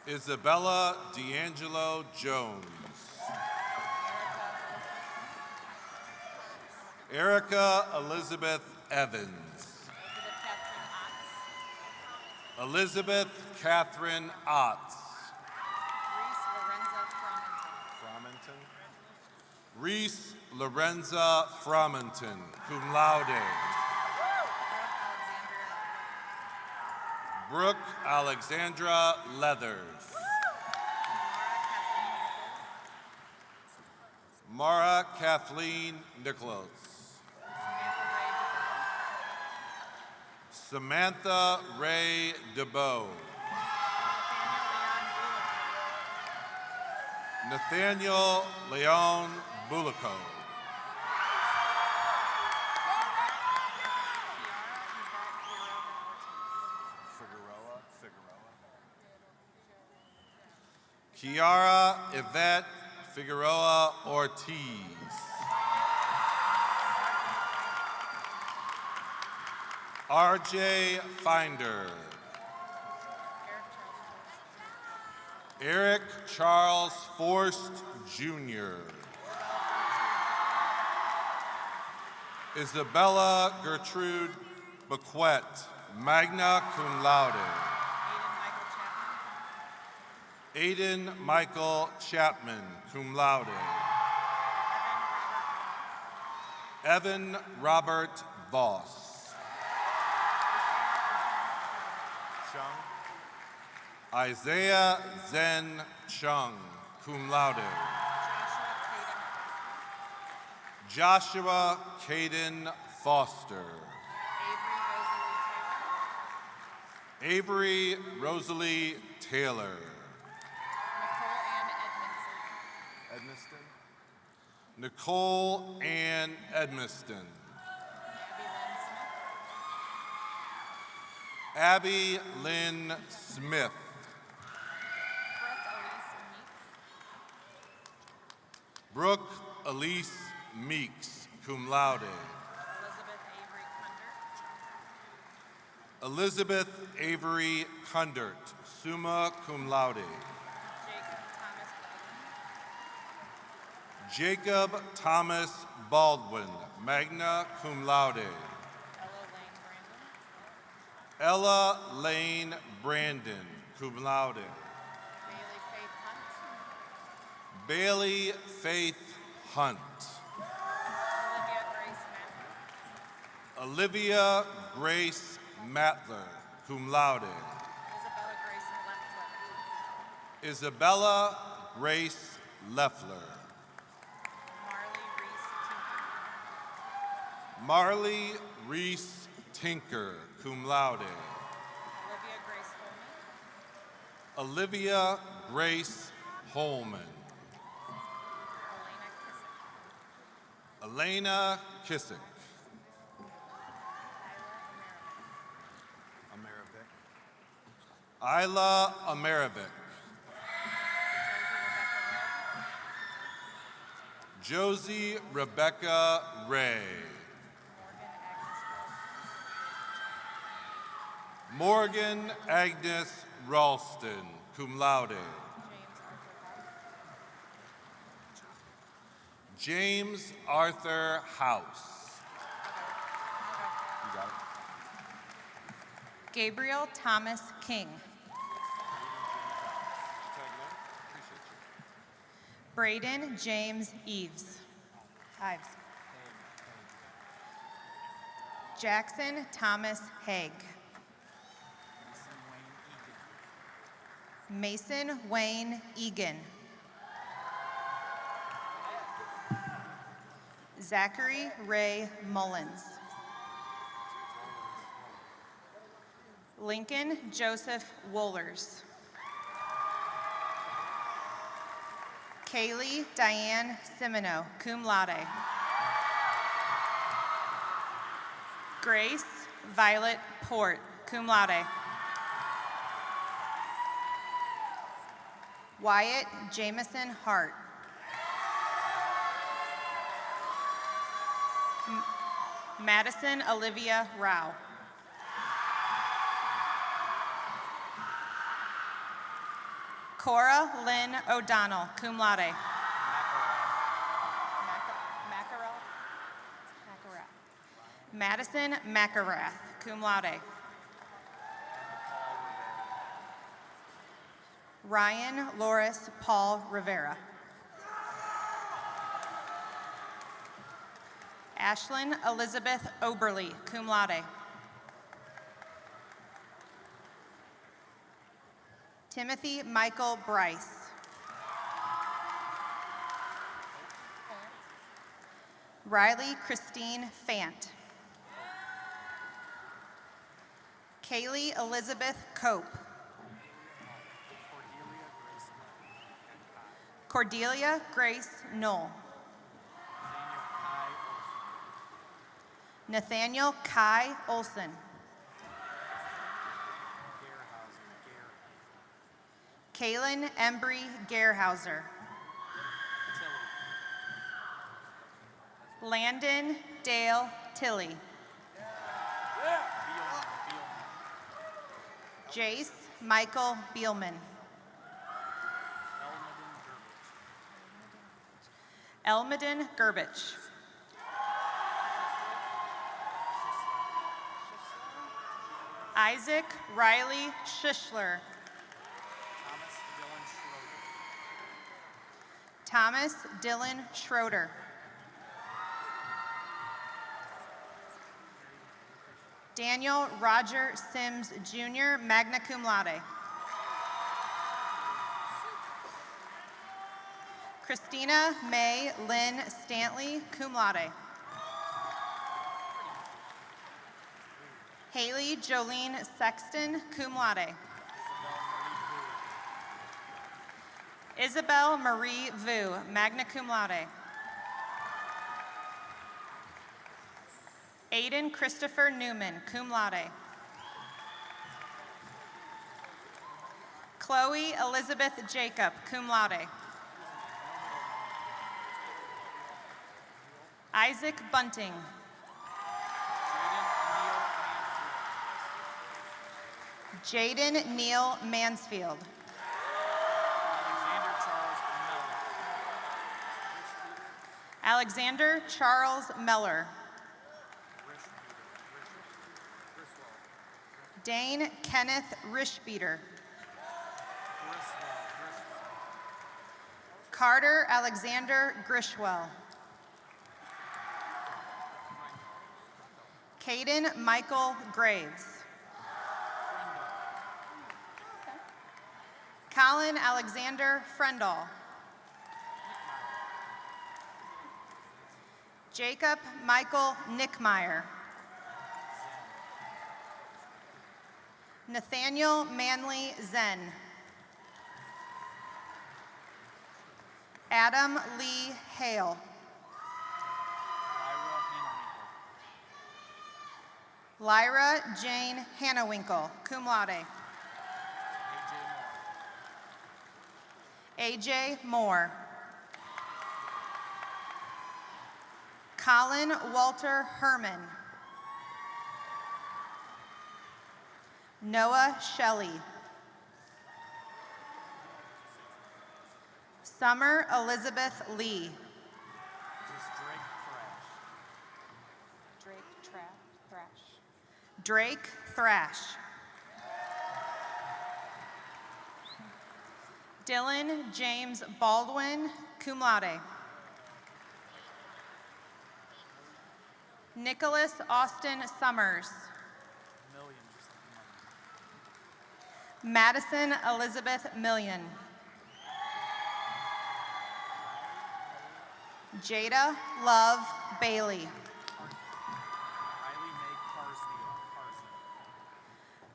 Isabella D'Angelo Jones. Erica Elizabeth Evans. Elizabeth Catherine Otts. Reese Lorenza Fromenton, cum laude. Brooke Alexandra Leathers. Mara Kathleen Nicholas. Samantha Ray DeBow. Nathaniel Leon Bulico. Kiara Yvette Figueroa Ortiz. RJ Finder. Eric Charles Forst Jr. Isabella Gertrude Bequette, magna cum laude. Aiden Michael Chapman, cum laude. Evan Robert Voss. Isaiah Zen Chung, cum laude. Joshua Caden Foster. Avery Rosalie Taylor. Nicole Ann Edmiston. Abby Lynn Smith. Brooke Elise Meeks, cum laude. Elizabeth Avery Kundert, summa cum laude. Jacob Thomas Baldwin, magna cum laude. Ella Lane Brandon, cum laude. Bailey Faith Hunt. Olivia Grace Matler, cum laude. Isabella Grace Leffler. Marley Reese Tinker, cum laude. Olivia Grace Holman. Elena Kissick. Isla Amerivic. Josie Rebecca Ray. Morgan Agnes Ralston, cum laude. James Arthur House. You got it. Gabriel Thomas King. Braden James Ives. Jackson Thomas Haig. Mason Wayne Egan. Zachary Ray Mullins. Lincoln Joseph Wohlers. Kaylee Diane Simino, cum laude. Grace Violet Port, cum laude. Wyatt Jameson Hart. Madison Olivia Rao. Cora Lynn O'Donnell, cum laude. Madison McElrath, cum laude. Ryan Loris Paul Rivera. Ashlyn Elizabeth Oberly, cum laude. Timothy Michael Bryce. Riley Christine Fant. Kaylee Elizabeth Cope. Cordelia Grace Knoll. Nathaniel Kai Olson. Kaylin Embry Gerhauser. Landon Dale Tilley. Jace Michael Beelman. Elmadon Gerbich. Isaac Riley Schischler. Thomas Dylan Schroeder. Daniel Roger Sims Jr., magna cum laude. Christina May Lynn Stanley, cum laude. Haley Jolene Sexton, cum laude. Isabel Marie Vu, magna cum laude. Aiden Christopher Newman, cum laude. Chloe Elizabeth Jacob, cum laude. Isaac Bunting. Jaden Neal Mansfield. Alexander Charles Meller. Dane Kenneth Rishbeater. Carter Alexander Grishwell. Caden Michael Graves. Colin Alexander Frendall. Jacob Michael Nickmeyer. Nathaniel Manley Zen. Adam Lee Hale. Lyra Jane Hannawinkle, cum laude. AJ Moore. Colin Walter Herman. Noah Shelley. Summer Elizabeth Lee. Drake Thrash. Dylan James Baldwin, cum laude. Nicholas Austin Summers. Madison Elizabeth Million. Jada Love Bailey.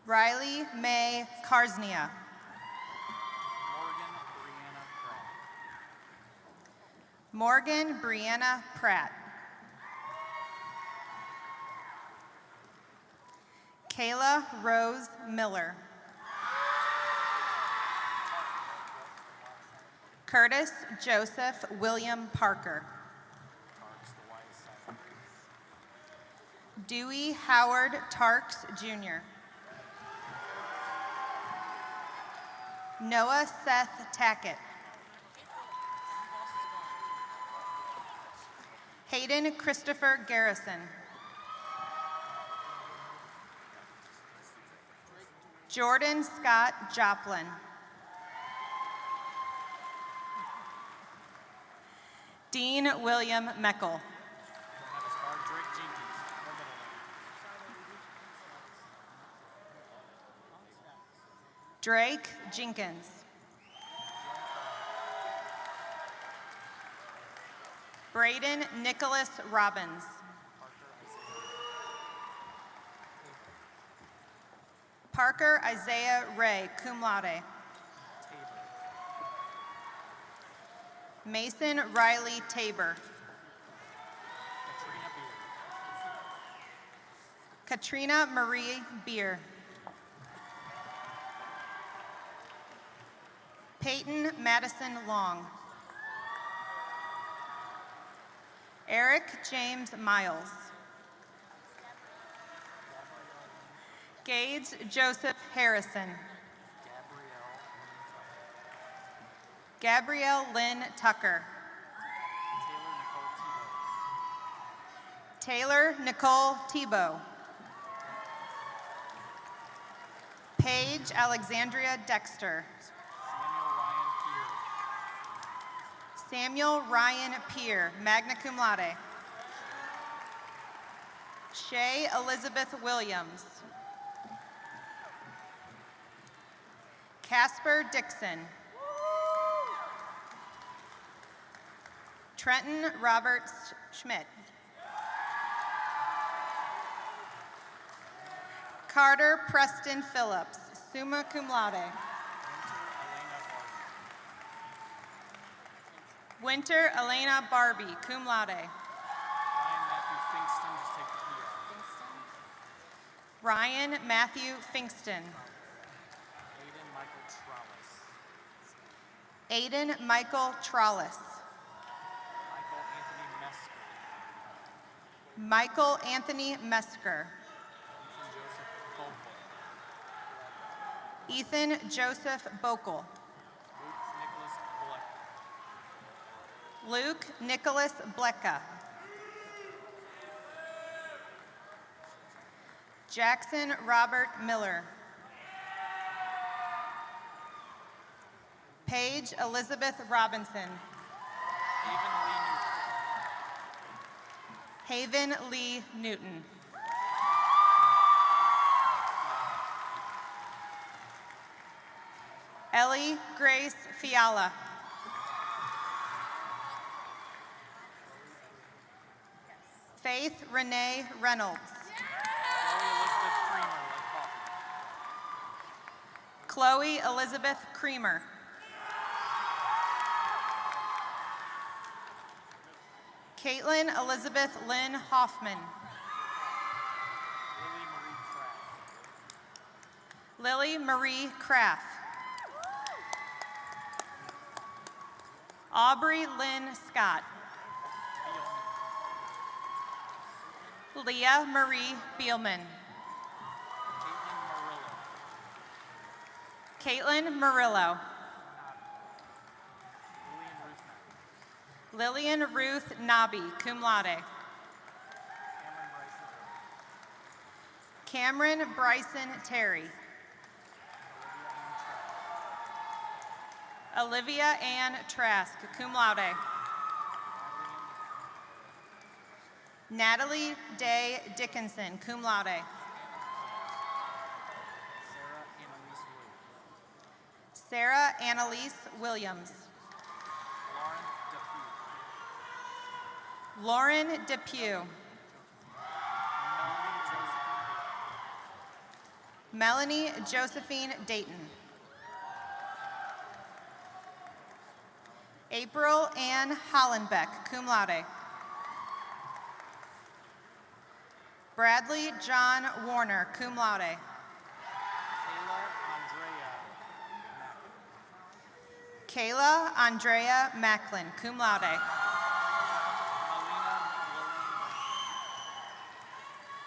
Riley May Karsnia. Morgan Brianna Pratt. Kayla Rose Miller. Curtis Joseph William Parker. Dewey Howard Tarks, Jr. Noah Seth Tackett. Hayden Christopher Garrison. Jordan Scott Joplin. Dean William Meckel. Drake Jenkins. Braden Nicholas Robbins. Parker Isaiah Ray, cum laude. Mason Riley Tabor. Katrina Marie Beer. Peyton Madison Long. Eric James Miles. Gage Joseph Harrison. Gabrielle Lynn Tucker. Taylor Nicole Tebow. Paige Alexandria Dexter. Samuel Ryan Peer, magna cum laude. Shay Elizabeth Williams. Casper Dixon. Trenton Robert Schmidt. Carter Preston Phillips, summa cum laude. Winter Elena Barbie, cum laude. Ryan Matthew Finkston. Aiden Michael Trollis. Michael Anthony Mesker. Ethan Joseph Bokel. Luke Nicholas Blecka. Jackson Robert Miller. Paige Elizabeth Robinson. Haven Lee Newton. Ellie Grace Fiala. Faith Renee Reynolds. Chloe Elizabeth Creamer. Caitlin Elizabeth Lynn Hoffman. Lily Marie Kraft. Aubrey Lynn Scott. Leah Marie Beelman. Caitlin Murillo. Lillian Ruth Nobby, cum laude. Cameron Bryson Terry. Olivia Ann Trask, cum laude. Natalie Day Dickinson, cum laude. Sarah Annalise Williams. Lauren Depew. Melanie Josephine Dayton. April Ann Hollenbeck, cum laude. Bradley John Warner, cum laude. Kayla Andrea Macklin, cum laude.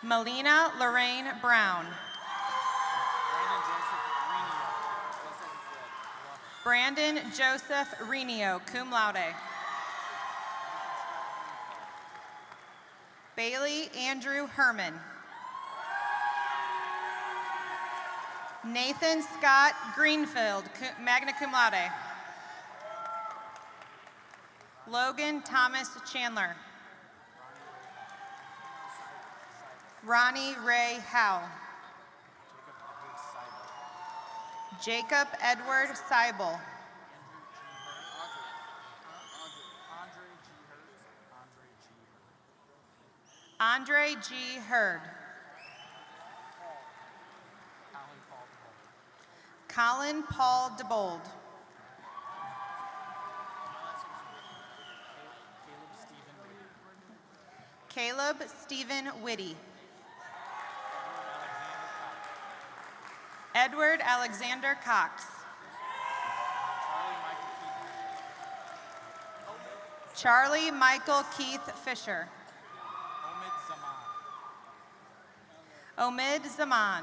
Melina Lorraine Brown. Brandon Joseph Renio, cum laude. Bailey Andrew Herman. Nathan Scott Greenfield, magna cum laude. Logan Thomas Chandler. Ronnie Ray Howe. Jacob Edward Seibel. Andre G. Hurd. Colin Paul DeBold. Caleb Stephen Whitty. Edward Alexander Cox. Charlie Michael Keith Fisher. Omid Zaman.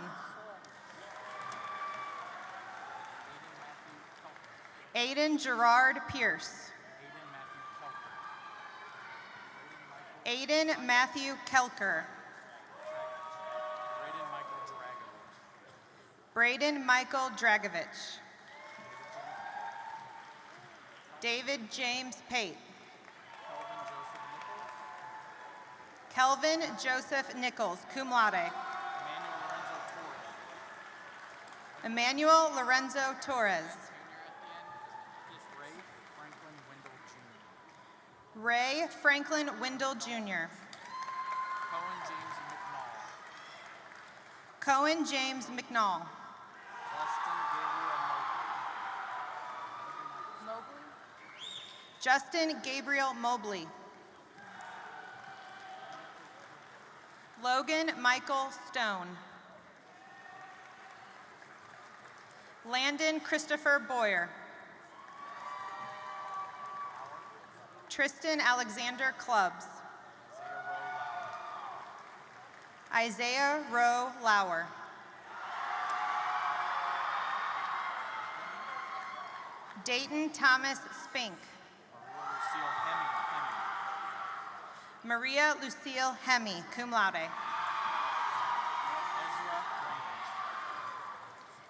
Aiden Gerard Pierce. Aiden Matthew Kelker. Braden Michael Dragovich. David James Pate. Kelvin Joseph Nichols, cum laude. Emmanuel Lorenzo Torres. Ray Franklin Wendell Jr. Cohen James McNall. Justin Gabriel Mobley. Logan Michael Stone. Landon Christopher Boyer. Tristan Alexander Clubs. Isaiah Rowe Lauer. Dayton Thomas Spink. Maria Lucille Hemme, cum laude.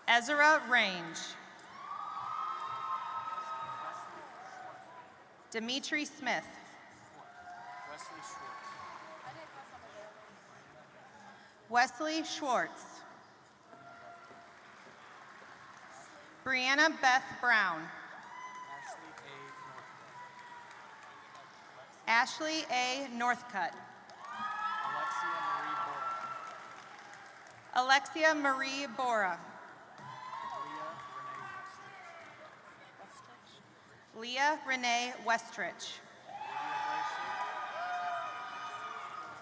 Ezra Range. Dimitri Smith. Wesley Schwartz. Brianna Beth Brown. Ashley A. Northcutt. Alexia Marie Bora. Leah Renee Westrich.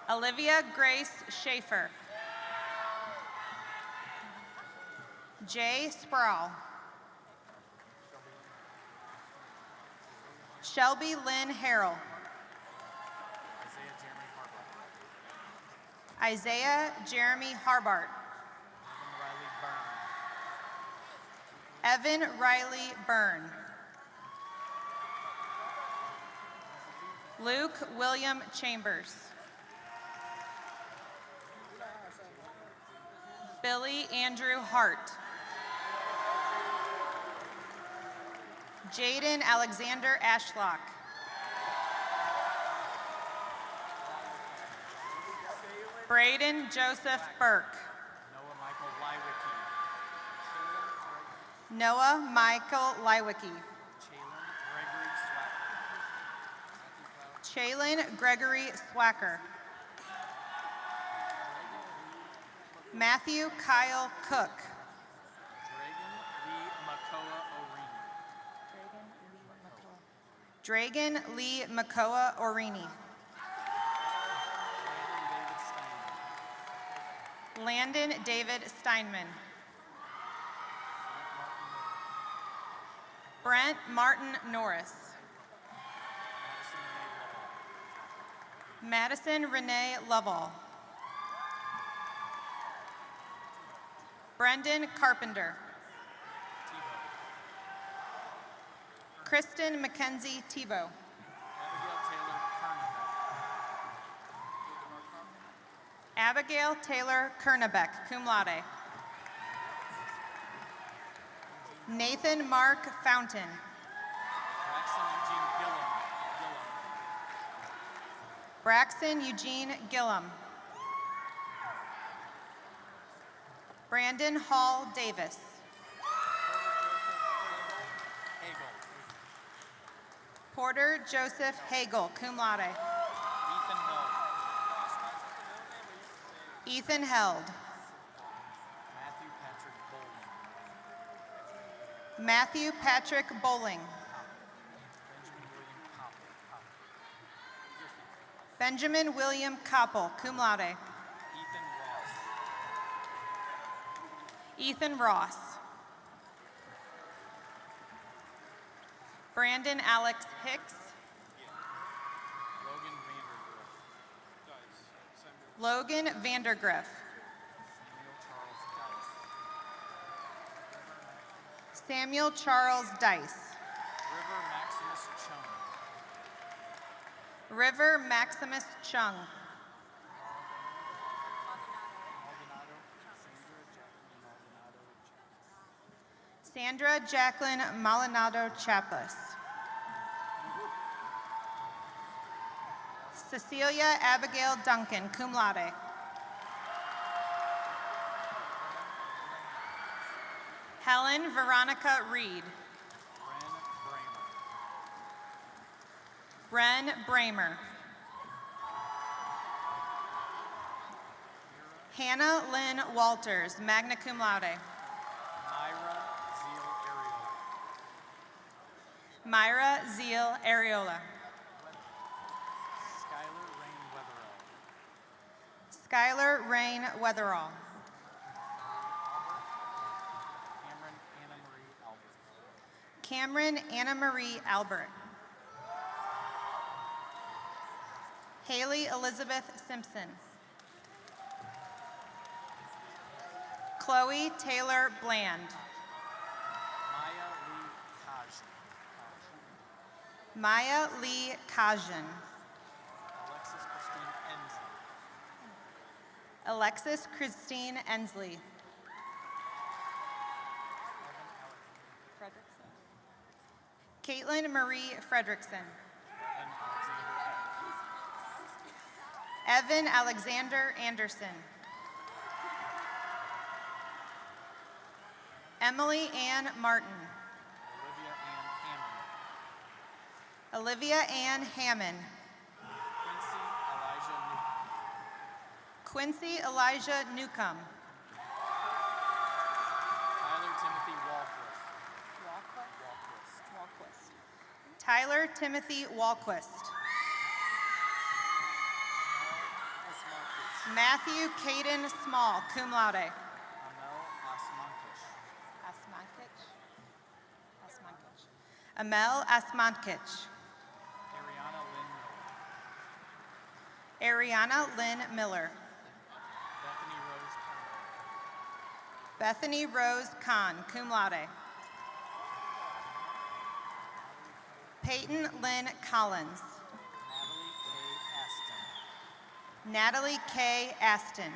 Olivia Grace Schaefer. Jay Sproul. Shelby Lynn Harrell. Isaiah Jeremy Harbart. Evan Riley Byrne. Luke William Chambers. Billy Andrew Hart. Jaden Alexander Ashlock. Braden Joseph Burke. Noah Michael Lywicki. Chaylin Gregory Swacker. Matthew Kyle Cook. Dragon Lee Makoa Orini. Landon David Steinman. Brent Martin Norris. Madison Renee Lovell. Brendan Carpenter. Kristen Mackenzie Tebow. Abigail Taylor Kernebeck, cum laude. Nathan Mark Fountain. Braxton Eugene Gillum. Braxton Eugene Gillum. Brandon Hall Davis. Hagel. Porter Joseph Hagel, cum laude. Ethan Hill. Ethan Held. Matthew Patrick Bowling. Matthew Patrick Bowling. Benjamin William Koppel, cum laude. Ethan Ross. Ethan Ross. Brandon Alex Hicks. Logan Vandergriff. Logan Vandergriff. Samuel Charles Dice. Samuel Charles Dice. River Maximus Chung. River Maximus Chung. Sandra Jacqueline Maldonado Chaplis. Cecilia Abigail Duncan, cum laude. Helen Veronica Reed. Bren Bramer. Bren Bramer. Hannah Lynn Walters, magna cum laude. Myra Zeal Areola. Myra Zeal Areola. Skylar Rain Weatherall. Skylar Rain Weatherall. Cameron Anna Marie Albert. Cameron Anna Marie Albert. Haley Elizabeth Simpson. Chloe Taylor Bland. Maya Lee Kajan. Maya Lee Kajan. Alexis Christine Ensley. Alexis Christine Ensley. Caitlin Marie Fredrickson. Evan Alexander Anderson. Emily Ann Martin. Olivia Ann Hammond. Olivia Ann Hammond. Quincy Elijah Newcomb. Quincy Elijah Newcomb. Tyler Timothy Walquist. Matthew Caden Small, cum laude. Amel Asmankich. Ariana Lynn Miller. Bethany Rose Kahn, cum laude. Peyton Lynn Collins. Natalie K. Aston.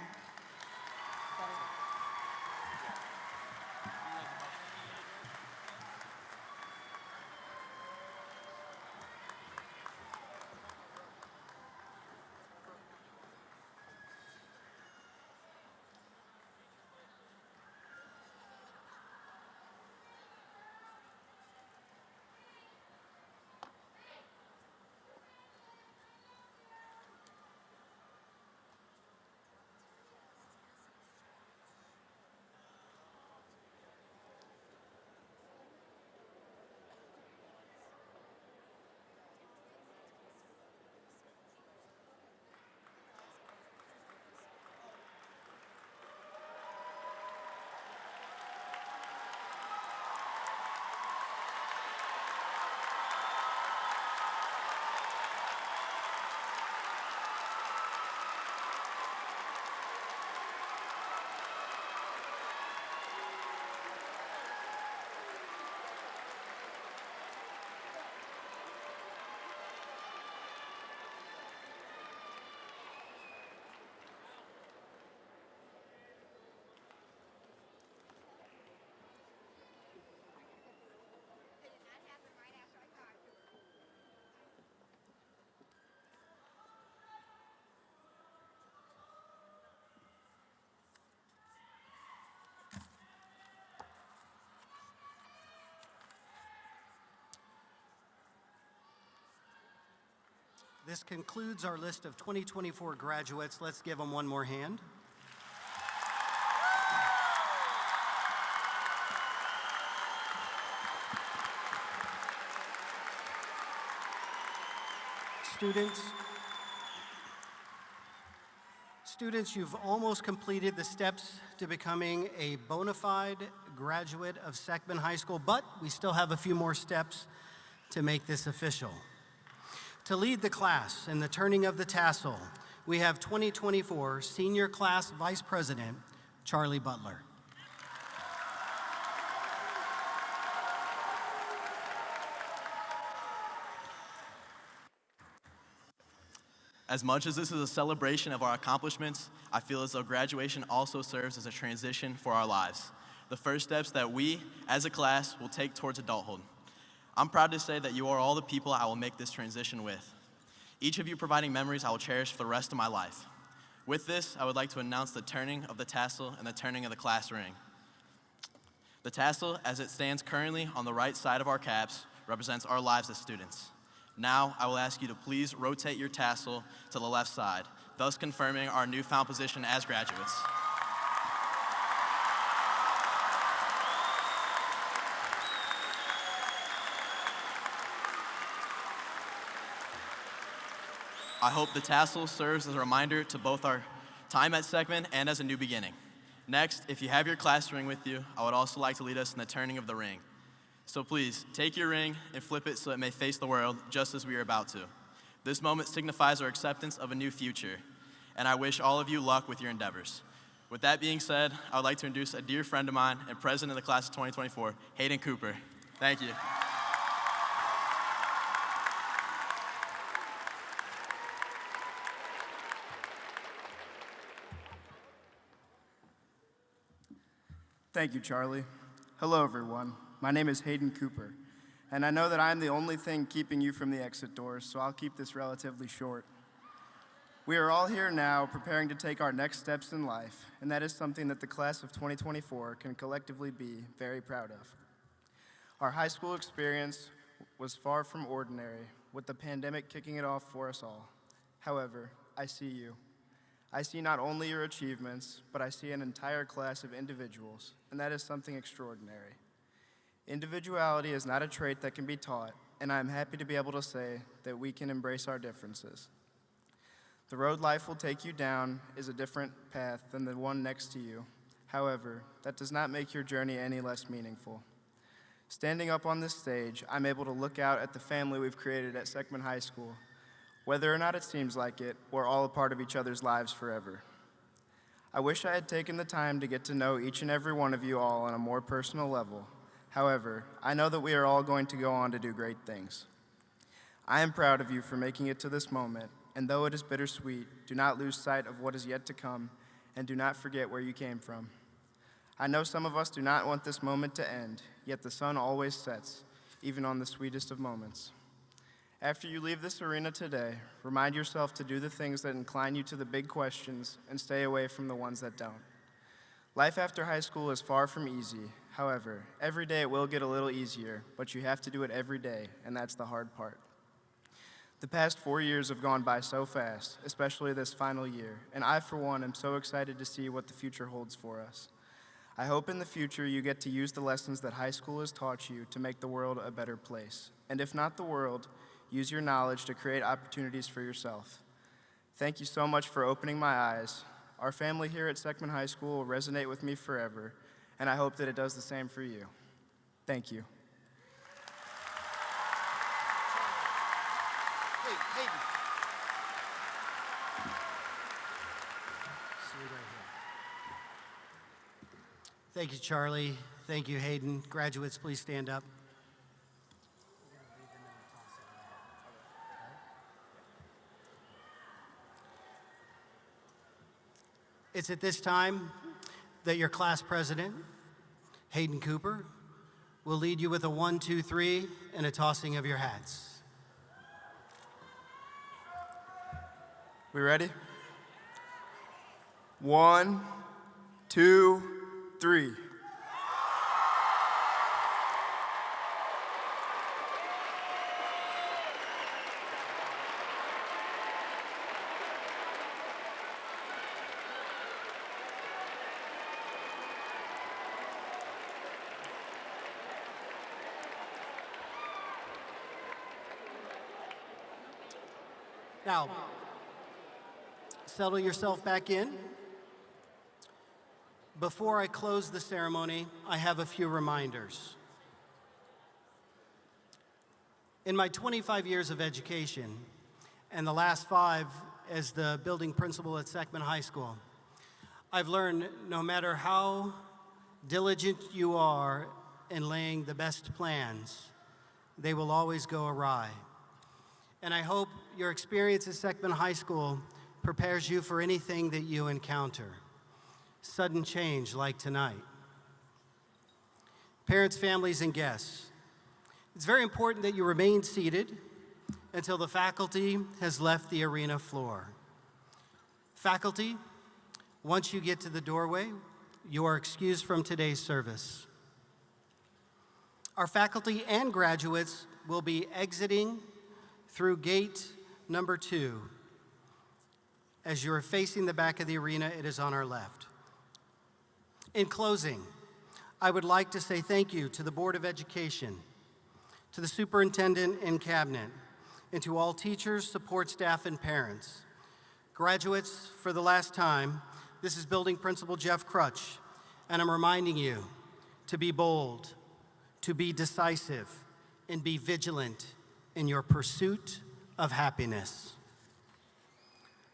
This concludes our list of 2024 graduates. Let's give them one more hand. Students, you've almost completed the steps to becoming a bona fide graduate of Seckman High School, but we still have a few more steps to make this official. To lead the class in the turning of the tassel, we have 2024 Senior Class Vice President, Charlie Butler. As much as this is a celebration of our accomplishments, I feel as though graduation also serves as a transition for our lives. The first steps that we, as a class, will take towards adulthood. I'm proud to say that you are all the people I will make this transition with. Each of you providing memories I will cherish for the rest of my life. With this, I would like to announce the turning of the tassel and the turning of the class ring. The tassel, as it stands currently on the right side of our caps, represents our lives as students. Now, I will ask you to please rotate your tassel to the left side, thus confirming our newfound position as graduates. I hope the tassel serves as a reminder to both our time at Seckman and as a new beginning. Next, if you have your class ring with you, I would also like to lead us in the turning of the ring. So please, take your ring and flip it so it may face the world, just as we are about to. This moment signifies our acceptance of a new future, and I wish all of you luck with your endeavors. With that being said, I would like to introduce a dear friend of mine and president of the class of 2024, Hayden Cooper. Thank you. Thank you, Charlie. Hello, everyone. My name is Hayden Cooper, and I know that I'm the only thing keeping you from the exit doors, so I'll keep this relatively short. We are all here now preparing to take our next steps in life, and that is something that the class of 2024 can collectively be very proud of. Our high school experience was far from ordinary, with the pandemic kicking it off for us all. However, I see you. I see not only your achievements, but I see an entire class of individuals, and that is something extraordinary. Individuality is not a trait that can be taught, and I am happy to be able to say that we can embrace our differences. The road life will take you down is a different path than the one next to you. However, that does not make your journey any less meaningful. Standing up on this stage, I'm able to look out at the family we've created at Seckman High School. Whether or not it seems like it, we're all a part of each other's lives forever. I wish I had taken the time to get to know each and every one of you all on a more personal level. However, I know that we are all going to go on to do great things. I am proud of you for making it to this moment, and though it is bittersweet, do not lose sight of what is yet to come, and do not forget where you came from. I know some of us do not want this moment to end, yet the sun always sets, even on the sweetest of moments. After you leave this arena today, remind yourself to do the things that incline you to the big questions and stay away from the ones that don't. Life after high school is far from easy. However, every day it will get a little easier, but you have to do it every day, and that's the hard part. The past 4 years have gone by so fast, especially this final year, and I, for one, am so excited to see what the future holds for us. I hope in the future you get to use the lessons that high school has taught you to make the world a better place. And if not the world, use your knowledge to create opportunities for yourself. Thank you so much for opening my eyes. Our family here at Seckman High School will resonate with me forever, and I hope that it does the same for you. Thank you. Hey, Hayden. See you right here. Thank you, Charlie. Thank you, Hayden. Graduates, please stand up. It's at this time that your class president, Hayden Cooper, will lead you with a 1, 2, 3 and a tossing of your hats. We ready? 1, 2, 3. Now, settle yourself back in. Before I close the ceremony, I have a few reminders. In my 25 years of education, and the last 5 as the building principal at Seckman High School, I've learned no matter how diligent you are in laying the best plans, they will always go awry. And I hope your experience at Seckman High School prepares you for anything that you encounter. Sudden change like tonight. Parents, families, and guests, it's very important that you remain seated until the faculty has left the arena floor. Faculty, once you get to the doorway, you are excused from today's service. Our faculty and graduates will be exiting through gate number 2. As you are facing the back of the arena, it is on our left. In closing, I would like to say thank you to the Board of Education, to the superintendent and cabinet, and to all teachers, support staff, and parents. Graduates, for the last time, this is Building Principal Jeff Crutch, and I'm reminding you to be bold, to be decisive, and be vigilant in your pursuit of happiness.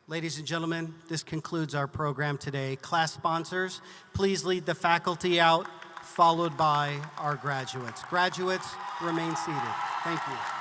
Ladies and gentlemen, this concludes our program today. Class sponsors, please lead the faculty out, followed by our graduates. Graduates, remain seated. Thank you.